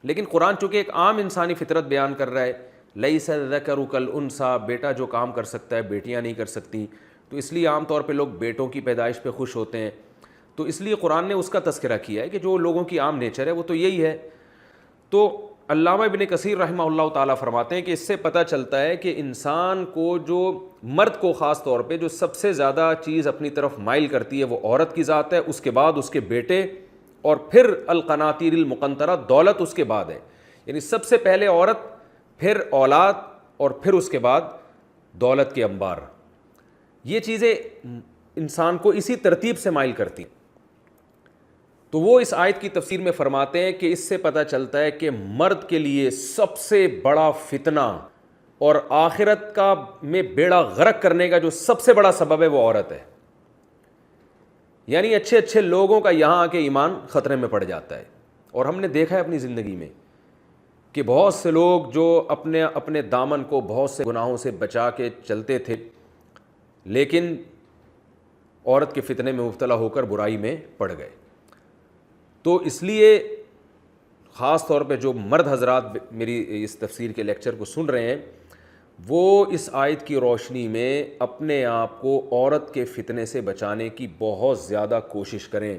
لیکن قرآن چونکہ ایک عام انسانی فطرت بیان کر رہا ہے، لیس الذکر کالانثیٰ، بیٹا جو کام کر سکتا ہے بیٹیاں نہیں کر سکتی، تو اس لیے عام طور پہ لوگ بیٹوں کی پیدائش پہ خوش ہوتے ہیں، تو اس لیے قرآن نے اس کا تذکرہ کیا ہے کہ جو لوگوں کی عام نیچر ہے وہ تو یہی ہے۔ تو علامہ ابن کثیر رحمہ اللہ تعالیٰ فرماتے ہیں کہ اس سے پتہ چلتا ہے کہ انسان کو، جو مرد کو خاص طور پہ جو سب سے زیادہ چیز اپنی طرف مائل کرتی ہے وہ عورت کی ذات ہے، اس کے بعد اس کے بیٹے، اور پھر القناطیر المقنطرہ، دولت اس کے بعد ہے، یعنی سب سے پہلے عورت، پھر اولاد، اور پھر اس کے بعد دولت کے انبار۔ یہ چیزیں انسان کو اسی ترتیب سے مائل کرتی ہیں۔ تو وہ اس آیت کی تفسیر میں فرماتے ہیں کہ اس سے پتہ چلتا ہے کہ مرد کے لیے سب سے بڑا فتنہ اور آخرت کا میں بیڑا غرق کرنے کا جو سب سے بڑا سبب ہے وہ عورت ہے۔ یعنی اچھے اچھے لوگوں کا یہاں آ کے ایمان خطرے میں پڑ جاتا ہے، اور ہم نے دیکھا ہے اپنی زندگی میں کہ بہت سے لوگ جو اپنے دامن کو بہت سے گناہوں سے بچا کے چلتے تھے، لیکن عورت کے فتنے میں مبتلا ہو کر برائی میں پڑ گئے۔ تو اس لیے خاص طور پہ جو مرد حضرات میری اس تفسیر کے لیکچر کو سن رہے ہیں، وہ اس آیت کی روشنی میں اپنے آپ کو عورت کے فتنے سے بچانے کی بہت زیادہ کوشش کریں۔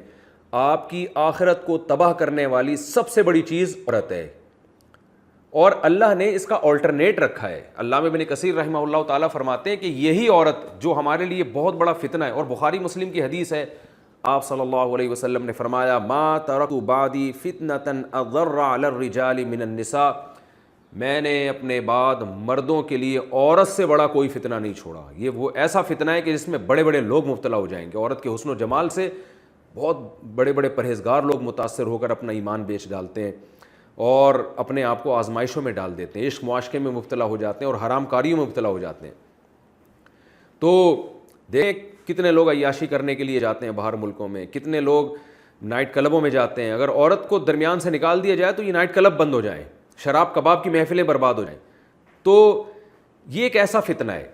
آپ کی آخرت کو تباہ کرنے والی سب سے بڑی چیز عورت ہے، اور اللہ نے اس کا آلٹرنیٹ رکھا ہے۔ علامہ ابن کثیر رحمہ اللہ تعالیٰ فرماتے ہیں کہ یہی عورت جو ہمارے لیے بہت بڑا فتنہ ہے، اور بخاری مسلم کی حدیث ہے، آپ صلی اللہ علیہ وسلم نے فرمایا ما ترکت بعدی فتنۃ اضر علی الرجال من النساء، میں نے اپنے بعد مردوں کے لیے عورت سے بڑا کوئی فتنہ نہیں چھوڑا۔ یہ وہ ایسا فتنہ ہے کہ جس میں بڑے بڑے لوگ مبتلا ہو جائیں گے۔ عورت کے حسن و جمال سے بہت بڑے بڑے پرہیزگار لوگ متاثر ہو کر اپنا ایمان بیچ ڈالتے ہیں اور اپنے آپ کو آزمائشوں میں ڈال دیتے ہیں، عشق معاشقے میں مبتلا ہو جاتے ہیں اور حرام کاریوں میں مبتلا ہو جاتے ہیں۔ تو دیکھ کتنے لوگ عیاشی کرنے کے لیے جاتے ہیں باہر ملکوں میں، کتنے لوگ نائٹ کلبوں میں جاتے ہیں۔ اگر عورت کو درمیان سے نکال دیا جائے تو یہ نائٹ کلب بند ہو جائیں، شراب کباب کی محفلیں برباد ہو جائیں۔ تو یہ ایک ایسا فتنہ ہے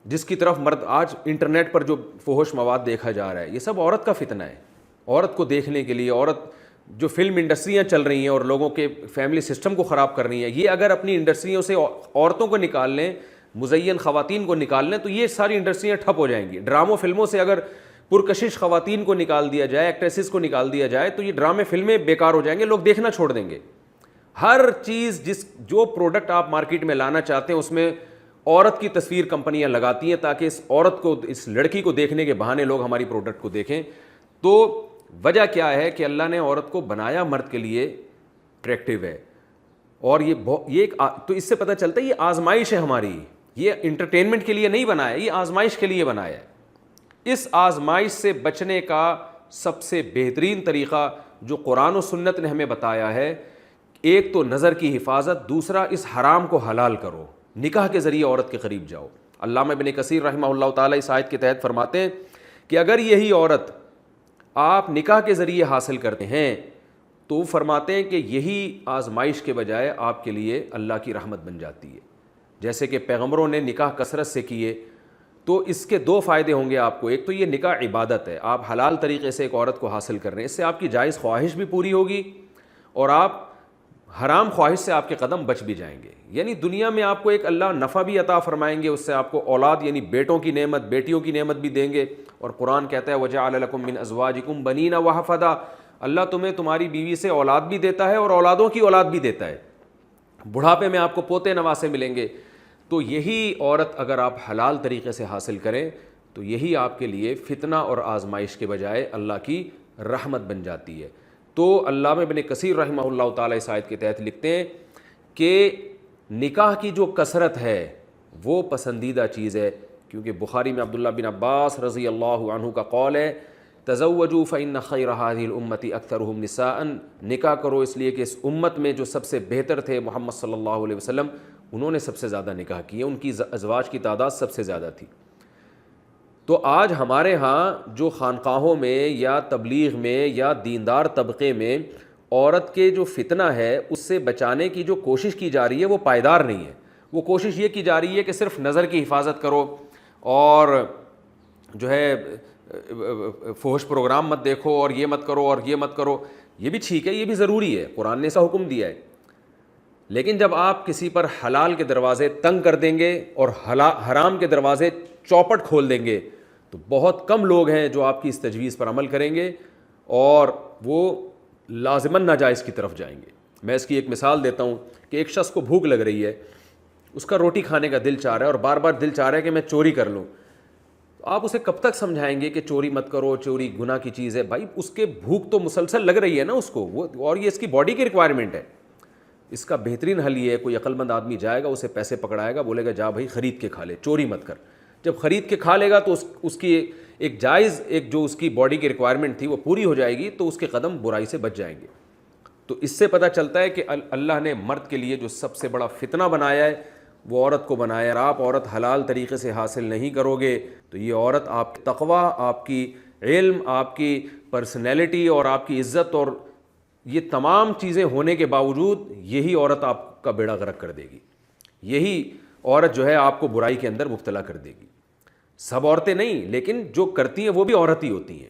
جس کی طرف مرد، آج انٹرنیٹ پر جو فحش مواد دیکھا جا رہا ہے، یہ سب عورت کا فتنہ ہے۔ عورت کو دیکھنے کے لیے، عورت جو فلم انڈسٹریاں چل رہی ہیں اور لوگوں کے فیملی سسٹم کو خراب کر رہی ہیں، یہ اگر اپنی انڈسٹریوں سے عورتوں کو نکال لیں، مزین خواتین کو نکال لیں، تو یہ ساری انڈسٹریاں ٹھپ ہو جائیں گی۔ ڈراموں فلموں سے اگر پرکشش خواتین کو نکال دیا جائے، ایکٹریسز کو نکال دیا جائے، تو یہ ڈرامے فلمیں بیکار ہو جائیں گے، لوگ دیکھنا چھوڑ دیں گے۔ ہر چیز جو پروڈکٹ آپ مارکیٹ میں لانا چاہتے ہیں اس میں عورت کی تصویر کمپنیاں لگاتی ہیں تاکہ اس عورت کو، اس لڑکی کو دیکھنے کے بہانے لوگ ہماری پروڈکٹ کو دیکھیں۔ تو وجہ کیا ہے کہ اللہ نے عورت کو بنایا مرد کے لیے اٹریکٹیو ہے، اور یہ تو اس سے پتہ چلتا ہے یہ آزمائش ہے ہماری، یہ انٹرٹینمنٹ کے لیے نہیں بنایا، یہ آزمائش کے لیے بنایا ہے۔ اس آزمائش سے بچنے کا سب سے بہترین طریقہ جو قرآن و سنت نے ہمیں بتایا ہے، ایک تو نظر کی حفاظت، دوسرا اس حرام کو حلال کرو، نکاح کے ذریعے عورت کے قریب جاؤ۔ علامہ ابن کثیر رحمہ اللہ تعالیٰ اس آیت کے تحت فرماتے ہیں کہ اگر یہی عورت آپ نکاح کے ذریعے حاصل کرتے ہیں تو وہ فرماتے ہیں کہ یہی آزمائش کے بجائے آپ کے لیے اللہ کی رحمت بن جاتی ہے۔ جیسے کہ پیغمبروں نے نکاح کثرت سے کیے تو اس کے دو فائدے ہوں گے آپ کو۔ ایک تو یہ نکاح عبادت ہے، آپ حلال طریقے سے ایک عورت کو حاصل کر رہے ہیں، اس سے آپ کی جائز خواہش بھی پوری ہوگی اور آپ حرام خواہش سے آپ کے قدم بچ بھی جائیں گے۔ یعنی دنیا میں آپ کو ایک اللہ نفع بھی عطا فرمائیں گے، اس سے آپ کو اولاد یعنی بیٹوں کی نعمت، بیٹیوں کی نعمت بھی دیں گے۔ اور قرآن کہتا ہے وَجَعَلَ لَكُم مِّنْ أَزْوَاجِكُمْ بَنِينَ وَحَفَدًا، اللہ تمہیں تمہاری بیوی سے اولاد بھی دیتا ہے اور اولادوں کی اولاد بھی دیتا ہے، بڑھاپے میں آپ کو پوتے نواسے ملیں گے۔ تو یہی عورت اگر آپ حلال طریقے سے حاصل کریں تو یہی آپ کے لیے فتنہ اور آزمائش کے بجائے اللہ کی رحمت بن جاتی ہے۔ تو علامہ ابن کثیر رحمہ اللہ تعالیٰ اس آیت کے تحت لکھتے ہیں کہ نکاح کی جو کثرت ہے وہ پسندیدہ چیز ہے، کیونکہ بخاری میں عبداللہ بن عباس رضی اللہ عنہ کا قول ہے تزوجوا فإن خیر هذه الامة اکثرهم نساء، نکاح کرو اس لیے کہ اس امت میں جو سب سے بہتر تھے محمد صلی اللہ علیہ وسلم، انہوں نے سب سے زیادہ نکاح کیے، ان کی ازواج کی تعداد سب سے زیادہ تھی۔ تو آج ہمارے ہاں جو خانقاہوں میں یا تبلیغ میں یا دیندار طبقے میں عورت کے جو فتنہ ہے اس سے بچانے کی جو کوشش کی جا رہی ہے وہ پائیدار نہیں ہے۔ وہ کوشش یہ کی جا رہی ہے کہ صرف نظر کی حفاظت کرو اور جو ہے فحش پروگرام مت دیکھو اور یہ مت کرو اور یہ مت کرو۔ یہ بھی ٹھیک ہے، یہ بھی ضروری ہے، قرآن نے ایسا حکم دیا ہے، لیکن جب آپ کسی پر حلال کے دروازے تنگ کر دیں گے اور حرام کے دروازے چوپٹ کھول دیں گے تو بہت کم لوگ ہیں جو آپ کی اس تجویز پر عمل کریں گے اور وہ لازماً ناجائز کی طرف جائیں گے۔ میں اس کی ایک مثال دیتا ہوں کہ ایک شخص کو بھوک لگ رہی ہے، اس کا روٹی کھانے کا دل چاہ رہا ہے اور بار بار دل چاہ رہا ہے کہ میں چوری کر لوں، تو آپ اسے کب تک سمجھائیں گے کہ چوری مت کرو، چوری گناہ کی چیز ہے؟ بھائی اس کے بھوک تو مسلسل لگ رہی ہے نا اس کو، وہ اور یہ اس کی باڈی کی ریکوائرمنٹ ہے۔ اس کا بہترین حل یہ ہے، کوئی عقل مند آدمی جائے گا، اسے پیسے پکڑائے گا، بولے گا جا بھائی خرید کے کھا لے، چوری مت کر۔ جب خرید کے کھا لے گا تو اس کی ایک جائز ایک جو اس کی باڈی کی ریکوائرمنٹ تھی وہ پوری ہو جائے گی، تو اس کے قدم برائی سے بچ جائیں گے۔ تو اس سے پتہ چلتا ہے کہ اللہ نے مرد کے لیے جو سب سے بڑا فتنہ بنایا ہے وہ عورت کو بنایا ہے۔ اور آپ عورت حلال طریقے سے حاصل نہیں کرو گے تو یہ عورت آپ کی تقوی، آپ کی علم، آپ کی پرسنالٹی اور آپ کی عزت اور یہ تمام چیزیں ہونے کے باوجود یہی عورت آپ کا بیڑا غرق کر دے گی، یہی عورت جو ہے آپ کو برائی کے اندر مبتلا کر دے گی۔ سب عورتیں نہیں، لیکن جو کرتی ہیں وہ بھی عورت ہی ہوتی ہیں۔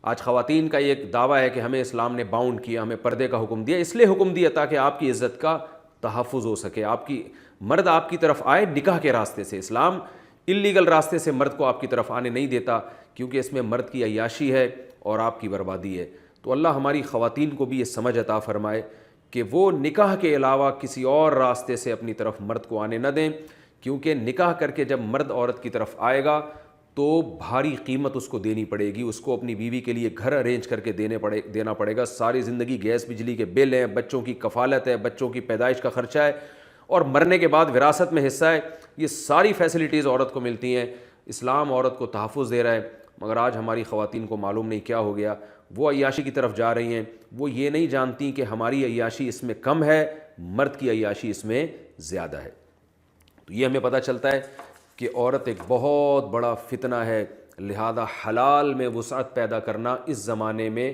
آج خواتین کا یہ ایک دعویٰ ہے کہ ہمیں اسلام نے باؤنڈ کیا، ہمیں پردے کا حکم دیا، اس لیے حکم دیا تاکہ آپ کی عزت کا تحفظ ہو سکے، آپ کی مرد آپ کی طرف آئے نکاح کے راستے سے۔ اسلام اللیگل راستے سے مرد کو آپ کی طرف آنے نہیں دیتا، کیونکہ اس میں مرد کی عیاشی ہے اور آپ کی بربادی ہے۔ تو اللہ ہماری خواتین کو بھی یہ سمجھ عطا فرمائے کہ وہ نکاح کے علاوہ کسی اور راستے سے اپنی طرف مرد کو آنے نہ دیں، کیونکہ نکاح کر کے جب مرد عورت کی طرف آئے گا تو بھاری قیمت اس کو دینی پڑے گی، اس کو اپنی بیوی کے لیے گھر ارینج کر کے دینا پڑے گا، ساری زندگی گیس بجلی کے بل ہیں، بچوں کی کفالت ہے، بچوں کی پیدائش کا خرچہ ہے اور مرنے کے بعد وراثت میں حصہ ہے۔ یہ ساری فیسلٹیز عورت کو ملتی ہیں، اسلام عورت کو تحفظ دے رہا ہے، مگر آج ہماری خواتین کو معلوم نہیں کیا ہو گیا، وہ عیاشی کی طرف جا رہی ہیں، وہ یہ نہیں جانتی کہ ہماری عیاشی اس میں کم ہے، مرد کی عیاشی اس میں زیادہ ہے۔ تو یہ ہمیں پتہ چلتا ہے کہ عورت ایک بہت بڑا فتنہ ہے، لہذا حلال میں وسعت پیدا کرنا اس زمانے میں،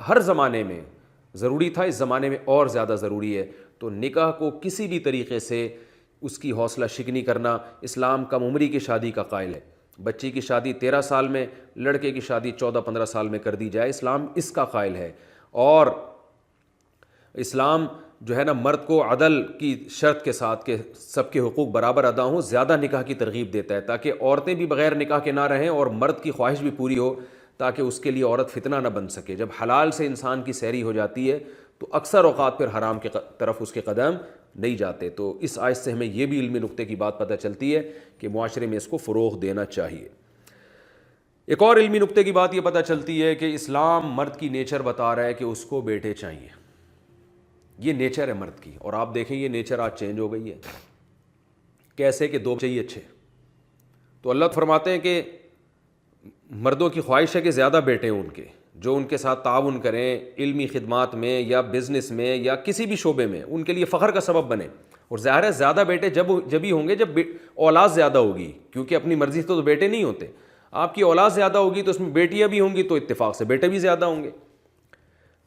ہر زمانے میں ضروری تھا، اس زمانے میں اور زیادہ ضروری ہے۔ تو نکاح کو کسی بھی طریقے سے اس کی حوصلہ شکنی کرنا، اسلام کم عمری کی شادی کا قائل ہے، بچی کی شادی 13 سال میں، لڑکے کی شادی 14-15 سال میں کر دی جائے، اسلام اس کا قائل ہے۔ اور اسلام جو ہے نا مرد کو عدل کی شرط کے ساتھ کہ سب کے حقوق برابر ادا ہوں، زیادہ نکاح کی ترغیب دیتا ہے تاکہ عورتیں بھی بغیر نکاح کے نہ رہیں اور مرد کی خواہش بھی پوری ہو، تاکہ اس کے لیے عورت فتنہ نہ بن سکے۔ جب حلال سے انسان کی سیری ہو جاتی ہے تو اکثر اوقات پھر حرام کی طرف اس کے قدم نہیں جاتے۔ تو اس آیت سے ہمیں یہ بھی علمی نقطے کی بات پتہ چلتی ہے کہ معاشرے میں اس کو فروغ دینا چاہیے۔ ایک اور علمی نقطے کی بات یہ پتہ چلتی ہے کہ اسلام مرد کی نیچر بتا رہا ہے کہ اس کو بیٹے چاہیے، یہ نیچر ہے مرد کی، اور آپ دیکھیں یہ نیچر آج چینج ہو گئی ہے۔ کیسے کہ 2 چاہیے اچھے، تو اللہ فرماتے ہیں کہ مردوں کی خواہش ہے کہ زیادہ بیٹے ہوں ان کے، جو ان کے ساتھ تعاون کریں علمی خدمات میں یا بزنس میں یا کسی بھی شعبے میں، ان کے لیے فخر کا سبب بنے. اور ظاہر ہے زیادہ بیٹے جب ہی ہوں گے جب اولاد زیادہ ہوگی، کیونکہ اپنی مرضی سے تو بیٹے نہیں ہوتے. آپ کی اولاد زیادہ ہوگی تو اس میں بیٹیاں بھی ہوں گی تو اتفاق سے بیٹے بھی زیادہ ہوں گے.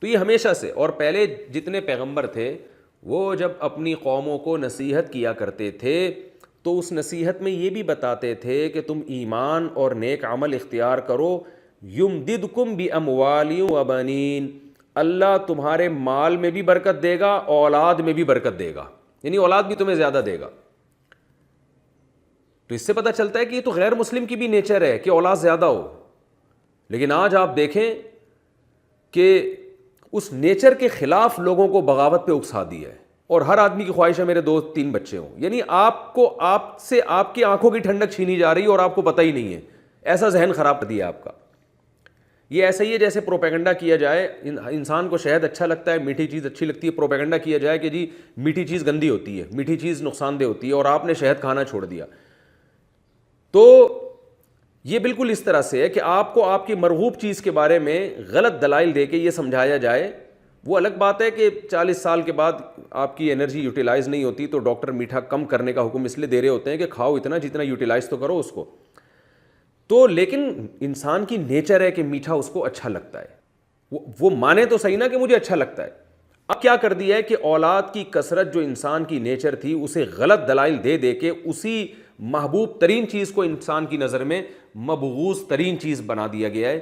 تو یہ ہمیشہ سے. اور پہلے جتنے پیغمبر تھے وہ جب اپنی قوموں کو نصیحت کیا کرتے تھے تو اس نصیحت میں یہ بھی بتاتے تھے کہ تم ایمان اور نیک عمل اختیار کرو. یمددکم باموال وبنین، اللہ تمہارے مال میں بھی برکت دے گا، اولاد میں بھی برکت دے گا، یعنی اولاد بھی تمہیں زیادہ دے گا. تو اس سے پتہ چلتا ہے کہ یہ تو غیر مسلم کی بھی نیچر ہے کہ اولاد زیادہ ہو. لیکن آج آپ دیکھیں کہ اس نیچر کے خلاف لوگوں کو بغاوت پہ اکسا دیا ہے. اور ہر آدمی کی خواہش ہے میرے 2-3 بچے ہوں، یعنی آپ سے آپ کی آنکھوں کی ٹھنڈک چھینی جا رہی ہے اور آپ کو پتہ ہی نہیں ہے. ایسا ذہن خراب کر دیا آپ کا. یہ ایسا ہی ہے جیسے پروپیگنڈا کیا جائے. انسان کو شہد اچھا لگتا ہے، میٹھی چیز اچھی لگتی ہے. پروپیگنڈا کیا جائے کہ جی میٹھی چیز گندی ہوتی ہے، میٹھی چیز نقصان دہ ہوتی ہے، اور آپ نے شہد کھانا چھوڑ دیا. تو یہ بالکل اس طرح سے ہے کہ آپ کو آپ کی مرغوب چیز کے بارے میں غلط دلائل دے کے یہ سمجھایا جائے. وہ الگ بات ہے کہ 40 سال کے بعد آپ کی انرجی یوٹیلائز نہیں ہوتی تو ڈاکٹر میٹھا کم کرنے کا حکم اس لیے دے رہے ہوتے ہیں کہ کھاؤ اتنا جتنا یوٹیلائز تو کرو اس کو. تو لیکن انسان کی نیچر ہے کہ میٹھا اس کو اچھا لگتا ہے. وہ مانے تو صحیح نا کہ مجھے اچھا لگتا ہے. اب کیا کر دیا ہے کہ اولاد کی کثرت جو انسان کی نیچر تھی اسے غلط دلائل دے دے کے اسی محبوب ترین چیز کو انسان کی نظر میں مبغوض ترین چیز بنا دیا گیا ہے.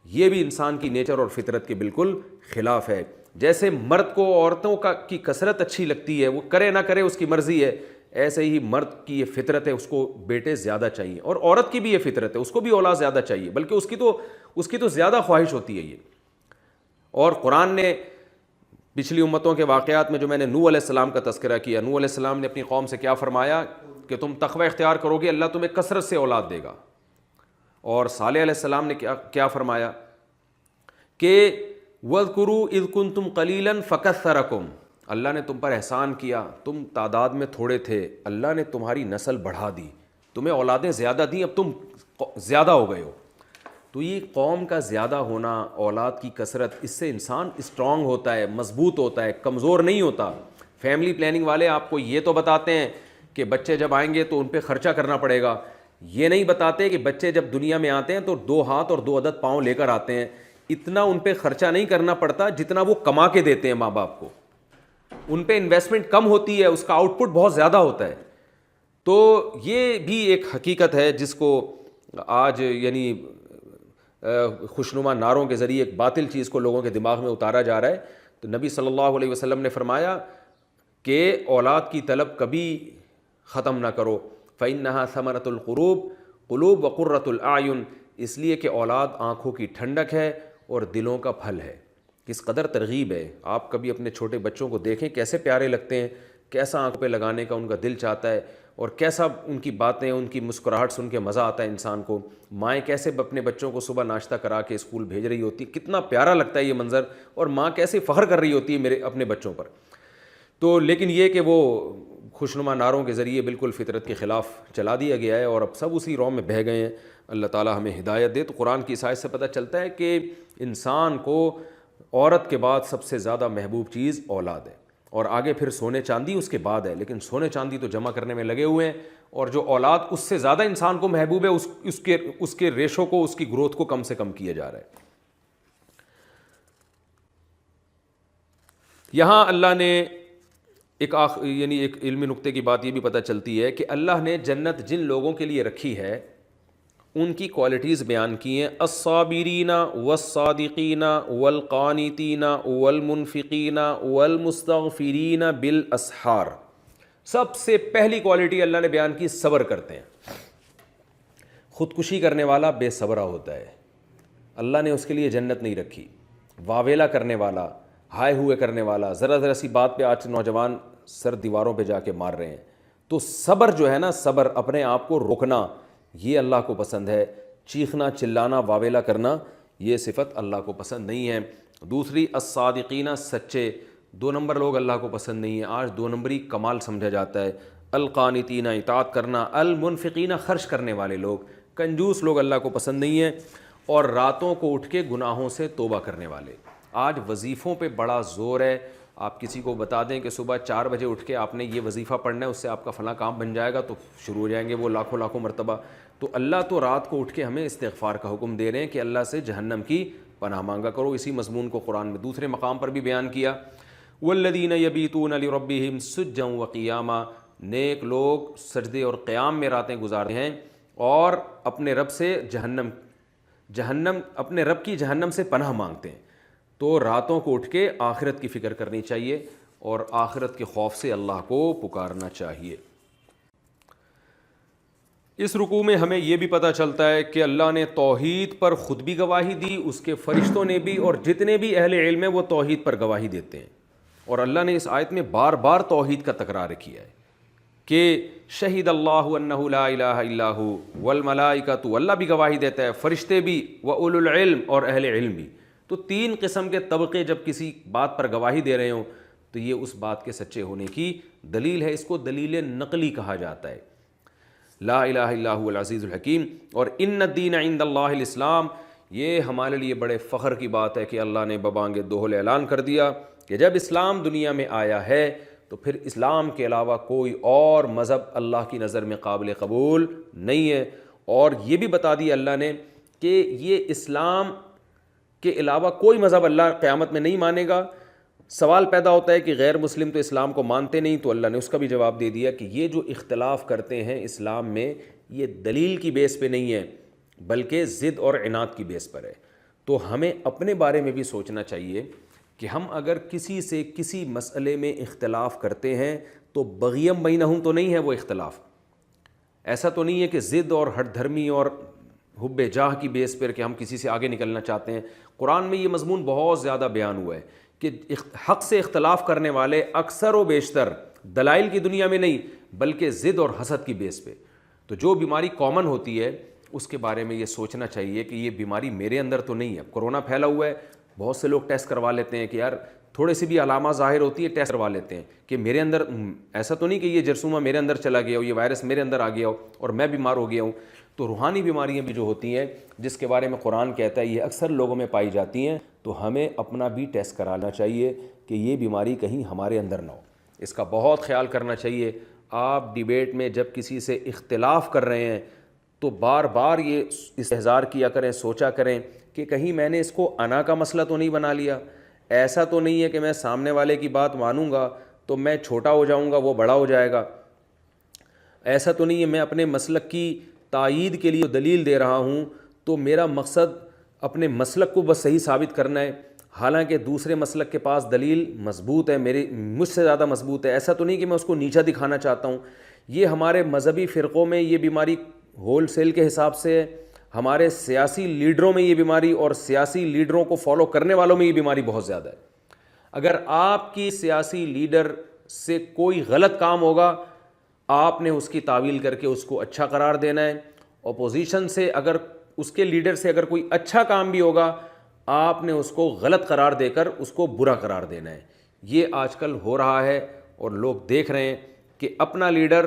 یہ بھی انسان کی نیچر اور فطرت کے بالکل خلاف ہے. جیسے مرد کو عورتوں کی کثرت اچھی لگتی ہے، وہ کرے نہ کرے اس کی مرضی ہے، ایسے ہی مرد کی یہ فطرت ہے اس کو بیٹے زیادہ چاہیے. اور عورت کی بھی یہ فطرت ہے، اس کو بھی اولاد زیادہ چاہیے، بلکہ اس کی تو زیادہ خواہش ہوتی ہے یہ. اور قرآن نے پچھلی امتوں کے واقعات میں جو میں نے نوح علیہ السلام کا تذکرہ کیا، نوح علیہ السلام نے اپنی قوم سے کیا فرمایا کہ تم تقوی اختیار کرو گے اللہ تمہیں کثرت سے اولاد دے گا. اور صالح علیہ السلام نے کیا فرمایا کہ وَاذْكُرُوا إِذْ كُنْتُمْ قَلِيلًا فَكَثَّرَكُمْ، اللہ نے تم پر احسان کیا، تم تعداد میں تھوڑے تھے، اللہ نے تمہاری نسل بڑھا دی، تمہیں اولادیں زیادہ دیں، اب تم زیادہ ہو گئے ہو. تو یہ قوم کا زیادہ ہونا، اولاد کی کثرت، اس سے انسان اسٹرانگ ہوتا ہے، مضبوط ہوتا ہے، کمزور نہیں ہوتا. فیملی پلاننگ والے آپ کو یہ تو بتاتے ہیں کہ بچے جب آئیں گے تو ان پہ خرچہ کرنا پڑے گا، یہ نہیں بتاتے کہ بچے جب دنیا میں آتے ہیں تو 2 ہاتھ اور 2 عدد پاؤں لے کر آتے ہیں. اتنا ان پہ خرچہ نہیں کرنا پڑتا جتنا وہ کما کے دیتے ہیں ماں باپ کو. ان پہ انویسٹمنٹ کم ہوتی ہے، اس کا آؤٹ پٹ بہت زیادہ ہوتا ہے. تو یہ بھی ایک حقیقت ہے جس کو آج یعنی خوشنما نعروں کے ذریعے ایک باطل چیز کو لوگوں کے دماغ میں اتارا جا رہا ہے. تو نبی صلی اللہ علیہ وسلم نے فرمایا کہ اولاد کی طلب کبھی ختم نہ کرو. فَإِنَّهَا ثَمَرَةُ الْقُلُوبِ قلوب وقرۃ الْأَعْيُنِ، اس لیے کہ اولاد آنکھوں کی ٹھنڈک ہے اور دلوں کا پھل ہے. کس قدر ترغیب ہے. آپ کبھی اپنے چھوٹے بچوں کو دیکھیں کیسے پیارے لگتے ہیں، کیسا آنکھ پہ لگانے کا ان کا دل چاہتا ہے، اور کیسا ان کی باتیں، ان کی مسکراہٹ سن کے مزہ آتا ہے انسان کو. مائیں کیسے اپنے بچوں کو صبح ناشتہ کرا کے اسکول بھیج رہی ہوتی، کتنا پیارا لگتا ہے یہ منظر، اور ماں کیسے فخر کر رہی ہوتی ہے اپنے بچوں پر. تو لیکن یہ کہ وہ خوشنما نعروں کے ذریعے بالکل فطرت کے خلاف چلا دیا گیا ہے اور اب سب اسی رو میں بہہ گئے ہیں. اللہ تعالی ہمیں ہدایت دے. تو قرآن کی اس آیت سے پتہ چلتا ہے کہ انسان کو عورت کے بعد سب سے زیادہ محبوب چیز اولاد ہے، اور آگے پھر سونے چاندی اس کے بعد ہے. لیکن سونے چاندی تو جمع کرنے میں لگے ہوئے ہیں، اور جو اولاد اس سے زیادہ انسان کو محبوب ہے اس کے ریشو کو، اس کی گروتھ کو کم سے کم کیا جا رہا ہے. یہاں اللہ نے ایک علمی نقطے کی بات یہ بھی پتہ چلتی ہے کہ اللہ نے جنت جن لوگوں کے لیے رکھی ہے ان کی کوالٹیز بیان کی ہیں. الصابرین والصادقین والقانتین والمنفقین والمستغفرین بالاسحار. سب سے پہلی کوالٹی اللہ نے بیان کی صبر کرتے ہیں. خودکشی کرنے والا بے صبرہ ہوتا ہے، اللہ نے اس کے لیے جنت نہیں رکھی. واویلا کرنے والا، ہائے ہوئے کرنے والا، ذرا سی بات پہ آج نوجوان سر دیواروں پہ جا کے مار رہے ہیں. تو صبر جو ہے نا، صبر، اپنے آپ کو روکنا، یہ اللہ کو پسند ہے. چیخنا، چلانا، واویلا کرنا، یہ صفت اللہ کو پسند نہیں ہے. دوسری الصادقین، سچے. 2 نمبر لوگ اللہ کو پسند نہیں ہیں. آج 2 نمبری کمال سمجھا جاتا ہے. القانتین، اطاعت کرنا. المنفقین، خرچ کرنے والے لوگ. کنجوس لوگ اللہ کو پسند نہیں ہیں. اور راتوں کو اٹھ کے گناہوں سے توبہ کرنے والے۔ آج وظیفوں پہ بڑا زور ہے، آپ کسی کو بتا دیں کہ صبح 4 بجے اٹھ کے آپ نے یہ وظیفہ پڑھنا ہے، اس سے آپ کا فلاں کام بن جائے گا، تو شروع ہو جائیں گے وہ لاکھوں لاکھوں مرتبہ۔ تو اللہ تو رات کو اٹھ کے ہمیں استغفار کا حکم دے رہے ہیں کہ اللہ سے جہنم کی پناہ مانگا کرو۔ اسی مضمون کو قرآن میں دوسرے مقام پر بھی بیان کیا، والذین یبیتون لربہم سجدا وقیاما، نیک لوگ سجدے اور قیام میں راتیں گزارتے ہیں اور اپنے رب سے اپنے رب کی جہنم سے پناہ مانگتے ہیں۔ تو راتوں کو اٹھ کے آخرت کی فکر کرنی چاہیے اور آخرت کے خوف سے اللہ کو پکارنا چاہیے۔ اس رکوع میں ہمیں یہ بھی پتہ چلتا ہے کہ اللہ نے توحید پر خود بھی گواہی دی، اس کے فرشتوں نے بھی، اور جتنے بھی اہل علم ہیں وہ توحید پر گواہی دیتے ہیں۔ اور اللہ نے اس آیت میں بار بار توحید کا تکرار کیا ہے کہ شہید اللہ انہ لا الہ الا ھو والملائکۃ، اللہ بھی گواہی دیتا ہے، فرشتے بھی، واولو العلم، اور اہل علم بھی۔ تو 3 قسم کے طبقے جب کسی بات پر گواہی دے رہے ہوں تو یہ اس بات کے سچے ہونے کی دلیل ہے۔ اس کو دلیل نقلی کہا جاتا ہے، لا الہ الا ھو العزیز الحکیم۔ اور ان الدین عند اللہ الاسلام، یہ ہمارے لیے بڑے فخر کی بات ہے کہ اللہ نے ببانگ دوہل اعلان کر دیا کہ جب اسلام دنیا میں آیا ہے تو پھر اسلام کے علاوہ کوئی اور مذہب اللہ کی نظر میں قابل قبول نہیں ہے۔ اور یہ بھی بتا دیا اللہ نے کہ یہ اسلام کے علاوہ کوئی مذہب اللہ قیامت میں نہیں مانے گا۔ سوال پیدا ہوتا ہے کہ غیر مسلم تو اسلام کو مانتے نہیں، تو اللہ نے اس کا بھی جواب دے دیا کہ یہ جو اختلاف کرتے ہیں اسلام میں، یہ دلیل کی بیس پہ نہیں ہے بلکہ ضد اور عناد کی بیس پر ہے۔ تو ہمیں اپنے بارے میں بھی سوچنا چاہیے کہ ہم اگر کسی سے کسی مسئلے میں اختلاف کرتے ہیں تو بغیم بینہم تو نہیں ہے وہ اختلاف، ایسا تو نہیں ہے کہ ضد اور ہٹ دھرمی اور حب جاہ کی بیس پر کہ ہم کسی سے آگے نکلنا چاہتے ہیں۔ قرآن میں یہ مضمون بہت زیادہ بیان ہوا ہے کہ حق سے اختلاف کرنے والے اکثر و بیشتر دلائل کی دنیا میں نہیں بلکہ ضد اور حسد کی بیس پہ۔ تو جو بیماری کامن ہوتی ہے اس کے بارے میں یہ سوچنا چاہیے کہ یہ بیماری میرے اندر تو نہیں ہے۔ کرونا پھیلا ہوا ہے، بہت سے لوگ ٹیسٹ کروا لیتے ہیں کہ یار تھوڑے سی بھی علامات ظاہر ہوتی ہے ٹیسٹ کروا لیتے ہیں کہ میرے اندر ایسا تو نہیں کہ یہ جرثومہ میرے اندر چلا گیا ہو، یہ وائرس میرے اندر آ گیا ہو اور میں بیمار ہو گیا ہوں۔ تو روحانی بیماریاں بھی جو ہوتی ہیں جس کے بارے میں قرآن کہتا ہے یہ اکثر لوگوں میں پائی جاتی ہیں، تو ہمیں اپنا بھی ٹیسٹ کرانا چاہیے کہ یہ بیماری کہیں ہمارے اندر نہ ہو۔ اس کا بہت خیال کرنا چاہیے۔ آپ ڈیبیٹ میں جب کسی سے اختلاف کر رہے ہیں تو بار بار یہ استحضار کیا کریں، سوچا کریں کہ کہیں میں نے اس کو انا کا مسئلہ تو نہیں بنا لیا، ایسا تو نہیں ہے کہ میں سامنے والے کی بات مانوں گا تو میں چھوٹا ہو جاؤں گا وہ بڑا ہو جائے گا، ایسا تو نہیں ہے میں اپنے مسلک کی تائید کے لیے دلیل دے رہا ہوں تو میرا مقصد اپنے مسلک کو بس صحیح ثابت کرنا ہے، حالانکہ دوسرے مسلک کے پاس دلیل مضبوط ہے، مجھ سے زیادہ مضبوط ہے، ایسا تو نہیں کہ میں اس کو نیچا دکھانا چاہتا ہوں۔ یہ ہمارے مذہبی فرقوں میں یہ بیماری ہول سیل کے حساب سے ہے، ہمارے سیاسی لیڈروں میں یہ بیماری اور سیاسی لیڈروں کو فالو کرنے والوں میں یہ بیماری بہت زیادہ ہے۔ اگر آپ کی سیاسی لیڈر سے کوئی غلط کام ہوگا آپ نے اس کی تعویل کر کے اس کو اچھا قرار دینا ہے، اپوزیشن سے اگر اس کے لیڈر سے اگر کوئی اچھا کام بھی ہوگا آپ نے اس کو غلط قرار دے کر اس کو برا قرار دینا ہے۔ یہ آج کل ہو رہا ہے اور لوگ دیکھ رہے ہیں کہ اپنا لیڈر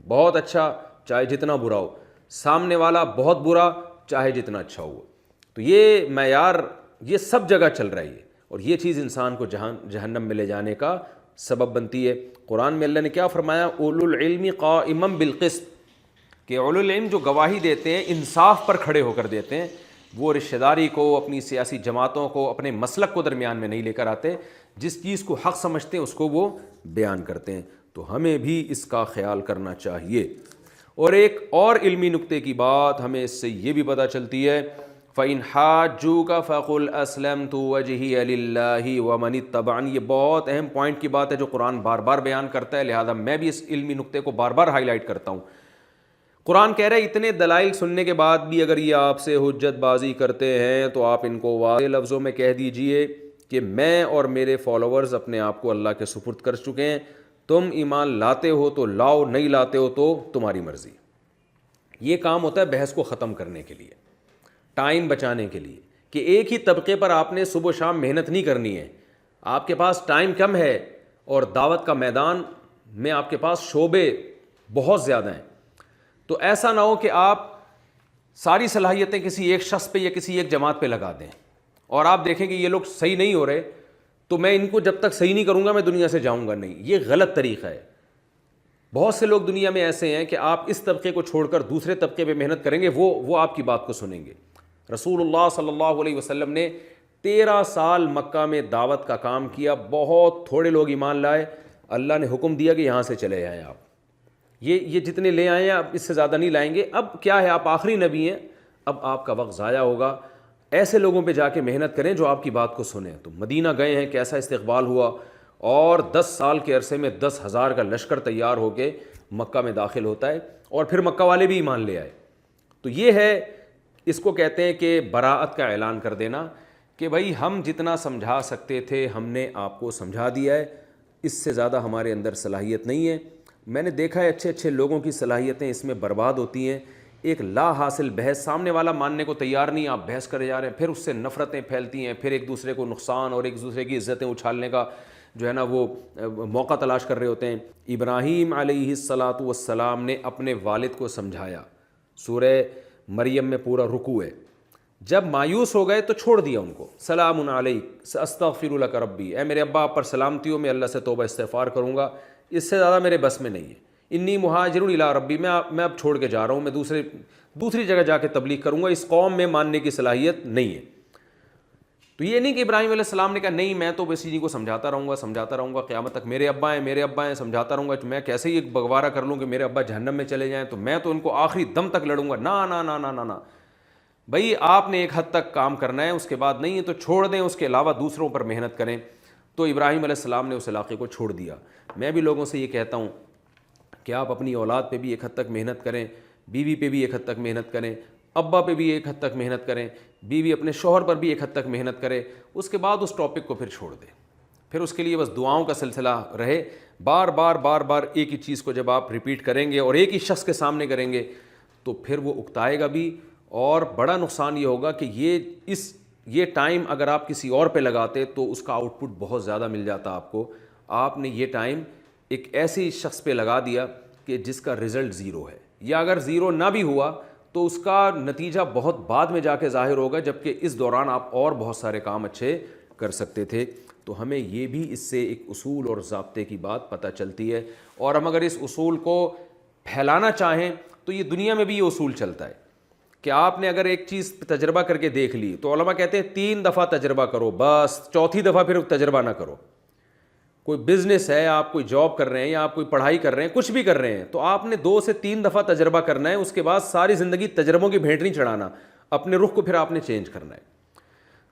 بہت اچھا چاہے جتنا برا ہو، سامنے والا بہت برا چاہے جتنا اچھا ہو۔ تو یہ معیار یہ سب جگہ چل رہی ہے اور یہ چیز انسان کو جہنم میں لے جانے کا سبب بنتی ہے۔ قرآن میں اللہ نے کیا فرمایا؟ اولو العلم قائما بالقسط، کہ اولو العلم جو گواہی دیتے ہیں انصاف پر کھڑے ہو کر دیتے ہیں، وہ رشتہ داری کو، اپنی سیاسی جماعتوں کو، اپنے مسلک کو درمیان میں نہیں لے کر آتے، جس چیز کو حق سمجھتے ہیں اس کو وہ بیان کرتے ہیں۔ تو ہمیں بھی اس کا خیال کرنا چاہیے۔ اور ایک اور علمی نکتے کی بات ہمیں اس سے یہ بھی پتہ چلتی ہے، فَإِنْ حَاجُّوكَ فَقُلْ أَسْلَمْتُ وَجْهِيَ لِلَّهِ وَمَنِ اتَّبَعَنِي۔ یہ بہت اہم پوائنٹ کی بات ہے جو قرآن بار بار بیان کرتا ہے، لہذا میں بھی اس علمی نکتے کو بار بار ہائی لائٹ کرتا ہوں۔ قرآن کہہ رہا ہے اتنے دلائل سننے کے بعد بھی اگر یہ آپ سے حجت بازی کرتے ہیں تو آپ ان کو واضح لفظوں میں کہہ دیجئے کہ میں اور میرے فالوورز اپنے آپ کو اللہ کے سپرد کر چکے ہیں، تم ایمان لاتے ہو تو لاؤ، نہیں لاتے ہو تو تمہاری مرضی۔ یہ کام ہوتا ہے بحث کو ختم کرنے کے لیے، ٹائم بچانے کے لیے، کہ ایک ہی طبقے پر آپ نے صبح و شام محنت نہیں کرنی ہے، آپ کے پاس ٹائم کم ہے اور دعوت کا میدان میں آپ کے پاس شعبے بہت زیادہ ہیں۔ تو ایسا نہ ہو کہ آپ ساری صلاحیتیں کسی ایک شخص پہ یا کسی ایک جماعت پہ لگا دیں اور آپ دیکھیں کہ یہ لوگ صحیح نہیں ہو رہے تو میں ان کو جب تک صحیح نہیں کروں گا میں دنیا سے جاؤں گا نہیں. یہ غلط طریقہ ہے. بہت سے لوگ دنیا میں ایسے ہیں کہ آپ اس طبقے کو چھوڑ کر دوسرے طبقے پہ محنت کریں گے, وہ آپ کی بات کو سنیں گے. رسول اللہ صلی اللہ علیہ وسلم نے 13 سال مکہ میں دعوت کا کام کیا, بہت تھوڑے لوگ ایمان لائے. اللہ نے حکم دیا کہ یہاں سے چلے جائیں آپ, یہ جتنے لے آئے ہیں آپ اس سے زیادہ نہیں لائیں گے. اب کیا ہے, آپ آخری نبی ہیں, اب آپ کا وقت ضائع ہوگا. ایسے لوگوں پہ جا کے محنت کریں جو آپ کی بات کو سنیں. تو مدینہ گئے ہیں, کیسا استقبال ہوا, اور 10 سال کے عرصے میں 10,000 کا لشکر تیار ہو کے مکہ میں داخل ہوتا ہے, اور پھر مکہ والے بھی ایمان لے آئے. تو یہ ہے, اس کو کہتے ہیں کہ براءت کا اعلان کر دینا کہ بھائی ہم جتنا سمجھا سکتے تھے ہم نے آپ کو سمجھا دیا ہے, اس سے زیادہ ہمارے اندر صلاحیت نہیں ہے. میں نے دیکھا ہے اچھے اچھے لوگوں کی صلاحیتیں اس میں برباد ہوتی ہیں. ایک لا حاصل بحث, سامنے والا ماننے کو تیار نہیں, آپ بحث کرے جا رہے ہیں, پھر اس سے نفرتیں پھیلتی ہیں, پھر ایک دوسرے کو نقصان اور ایک دوسرے کی عزتیں اچھالنے کا جو ہے نا وہ موقع تلاش کر رہے ہوتے ہیں. ابراہیم علیہ الصلاۃ والسلام نے اپنے والد کو سمجھایا, سورہ مریم میں پورا رکوع ہے. جب مایوس ہو گئے تو چھوڑ دیا ان کو, سلام علیک استغفر لک ربی, اے میرے ابا آپ پر سلامتی ہو, میں اللہ سے توبہ استغفار کروں گا, اس سے زیادہ میرے بس میں نہیں ہے. انی مہاجر الی ربی, میں اب چھوڑ کے جا رہا ہوں, میں دوسری جگہ جا کے تبلیغ کروں گا, اس قوم میں ماننے کی صلاحیت نہیں ہے. تو یہ نہیں کہ ابراہیم علیہ السلام نے کہا نہیں میں تو بس انہیں کو سمجھاتا رہوں گا قیامت تک, میرے ابا ہیں سمجھاتا رہوں گا, میں کیسے ہی بگوارہ کر لوں کہ میرے ابا جہنم میں چلے جائیں تو میں تو ان کو آخری دم تک لڑوں گا. نا نا نا نا نا نا بھائی, آپ نے ایک حد تک کام کرنا ہے, اس کے بعد نہیں ہے تو چھوڑ دیں, اس کے علاوہ دوسروں پر محنت کریں. تو ابراہیم علیہ السلام نے اس علاقے کو چھوڑ دیا. میں بھی لوگوں سے یہ کہتا ہوں کہ آپ اپنی اولاد پہ بھی ایک حد تک محنت کریں, بیوی پہ بھی ایک حد تک محنت کریں, ابا پہ بھی ایک حد تک محنت کریں, بیوی اپنے شوہر پر بھی ایک حد تک محنت کرے. اس کے بعد اس ٹاپک کو پھر چھوڑ دیں, پھر اس کے لیے بس دعاؤں کا سلسلہ رہے. بار بار ایک ہی چیز کو جب آپ ریپیٹ کریں گے اور ایک ہی شخص کے سامنے کریں گے تو پھر وہ اکتائے گا بھی, اور بڑا نقصان یہ ہوگا کہ یہ ٹائم اگر آپ کسی اور پہ لگاتے تو اس کا آؤٹ پٹ بہت زیادہ مل جاتا آپ کو. آپ نے یہ ٹائم ایک ایسے شخص پہ لگا دیا کہ جس کا رزلٹ زیرو ہے, یا اگر زیرو نہ بھی ہوا تو اس کا نتیجہ بہت بعد میں جا کے ظاہر ہوگا, جبکہ اس دوران آپ اور بہت سارے کام اچھے کر سکتے تھے. تو ہمیں یہ بھی اس سے ایک اصول اور ضابطے کی بات پتہ چلتی ہے, اور ہم اگر اس اصول کو پھیلانا چاہیں تو یہ دنیا میں بھی یہ اصول چلتا ہے کہ آپ نے اگر ایک چیز تجربہ کر کے دیکھ لی تو علماء کہتے ہیں 3 دفعہ تجربہ کرو, بس چوتھی دفعہ پھر تجربہ نہ کرو. کوئی بزنس ہے, آپ کوئی جاب کر رہے ہیں یا آپ کوئی پڑھائی کر رہے ہیں, کچھ بھی کر رہے ہیں, تو آپ نے 2 سے 3 دفعہ تجربہ کرنا ہے. اس کے بعد ساری زندگی تجربوں کی بھیٹ نہیں چڑھانا, اپنے رخ کو پھر آپ نے چینج کرنا ہے.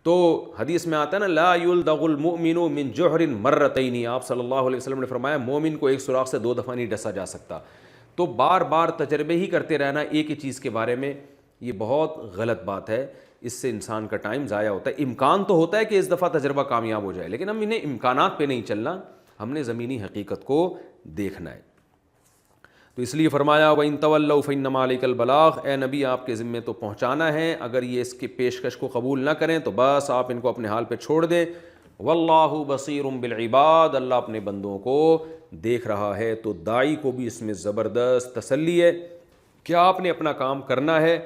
تو حدیث میں آتا ہے نا, لا یلدغ المؤمن من جحر مرتین, آپ صلی اللہ علیہ وسلم نے فرمایا مومن کو ایک سوراخ سے 2 دفعہ نہیں ڈسا جا سکتا. تو بار بار تجربے ہی کرتے رہنا ایک ہی چیز کے بارے میں, یہ بہت غلط بات ہے. اس سے انسان کا ٹائم ضائع ہوتا ہے. امکان تو ہوتا ہے کہ اس دفعہ تجربہ کامیاب ہو جائے, لیکن ہم انہیں امکانات پہ نہیں چلنا, ہم نے زمینی حقیقت کو دیکھنا ہے. تو اس لیے فرمایا وَإِن تَوَلَّوْا فَإِنَّمَا عَلَيْكَ الْبَلَاغُ, اے نبی آپ کے ذمے تو پہنچانا ہے, اگر یہ اس کی پیشکش کو قبول نہ کریں تو بس آپ ان کو اپنے حال پہ چھوڑ دیں. وَاللَّهُ بَصِيرٌ بِالْعِبَادِ, اللہ اپنے بندوں کو دیکھ رہا ہے. تو داعی کو بھی اس میں زبردست تسلی ہے کہ آپ نے اپنا کام کرنا ہے,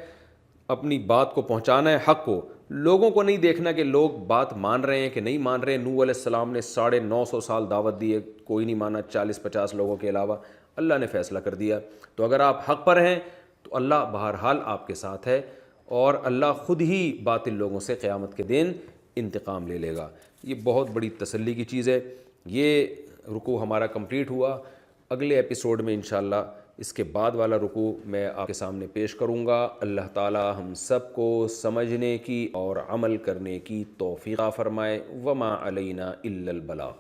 اپنی بات کو پہنچانا ہے, حق کو. لوگوں کو نہیں دیکھنا کہ لوگ بات مان رہے ہیں کہ نہیں مان رہے ہیں. نوح علیہ السلام نے 950 سال دعوت دی ہے, کوئی نہیں مانا 40-50 لوگوں کے علاوہ, اللہ نے فیصلہ کر دیا. تو اگر آپ حق پر ہیں تو اللہ بہرحال آپ کے ساتھ ہے, اور اللہ خود ہی باطل لوگوں سے قیامت کے دن انتقام لے لے گا. یہ بہت بڑی تسلی کی چیز ہے. یہ رکوع ہمارا کمپلیٹ ہوا. اگلے ایپیسوڈ میں انشاءاللہ اس کے بعد والا رکوع میں آپ کے سامنے پیش کروں گا. اللہ تعالی ہم سب کو سمجھنے کی اور عمل کرنے کی توفیق فرمائے. وما علینا الا البلاغ.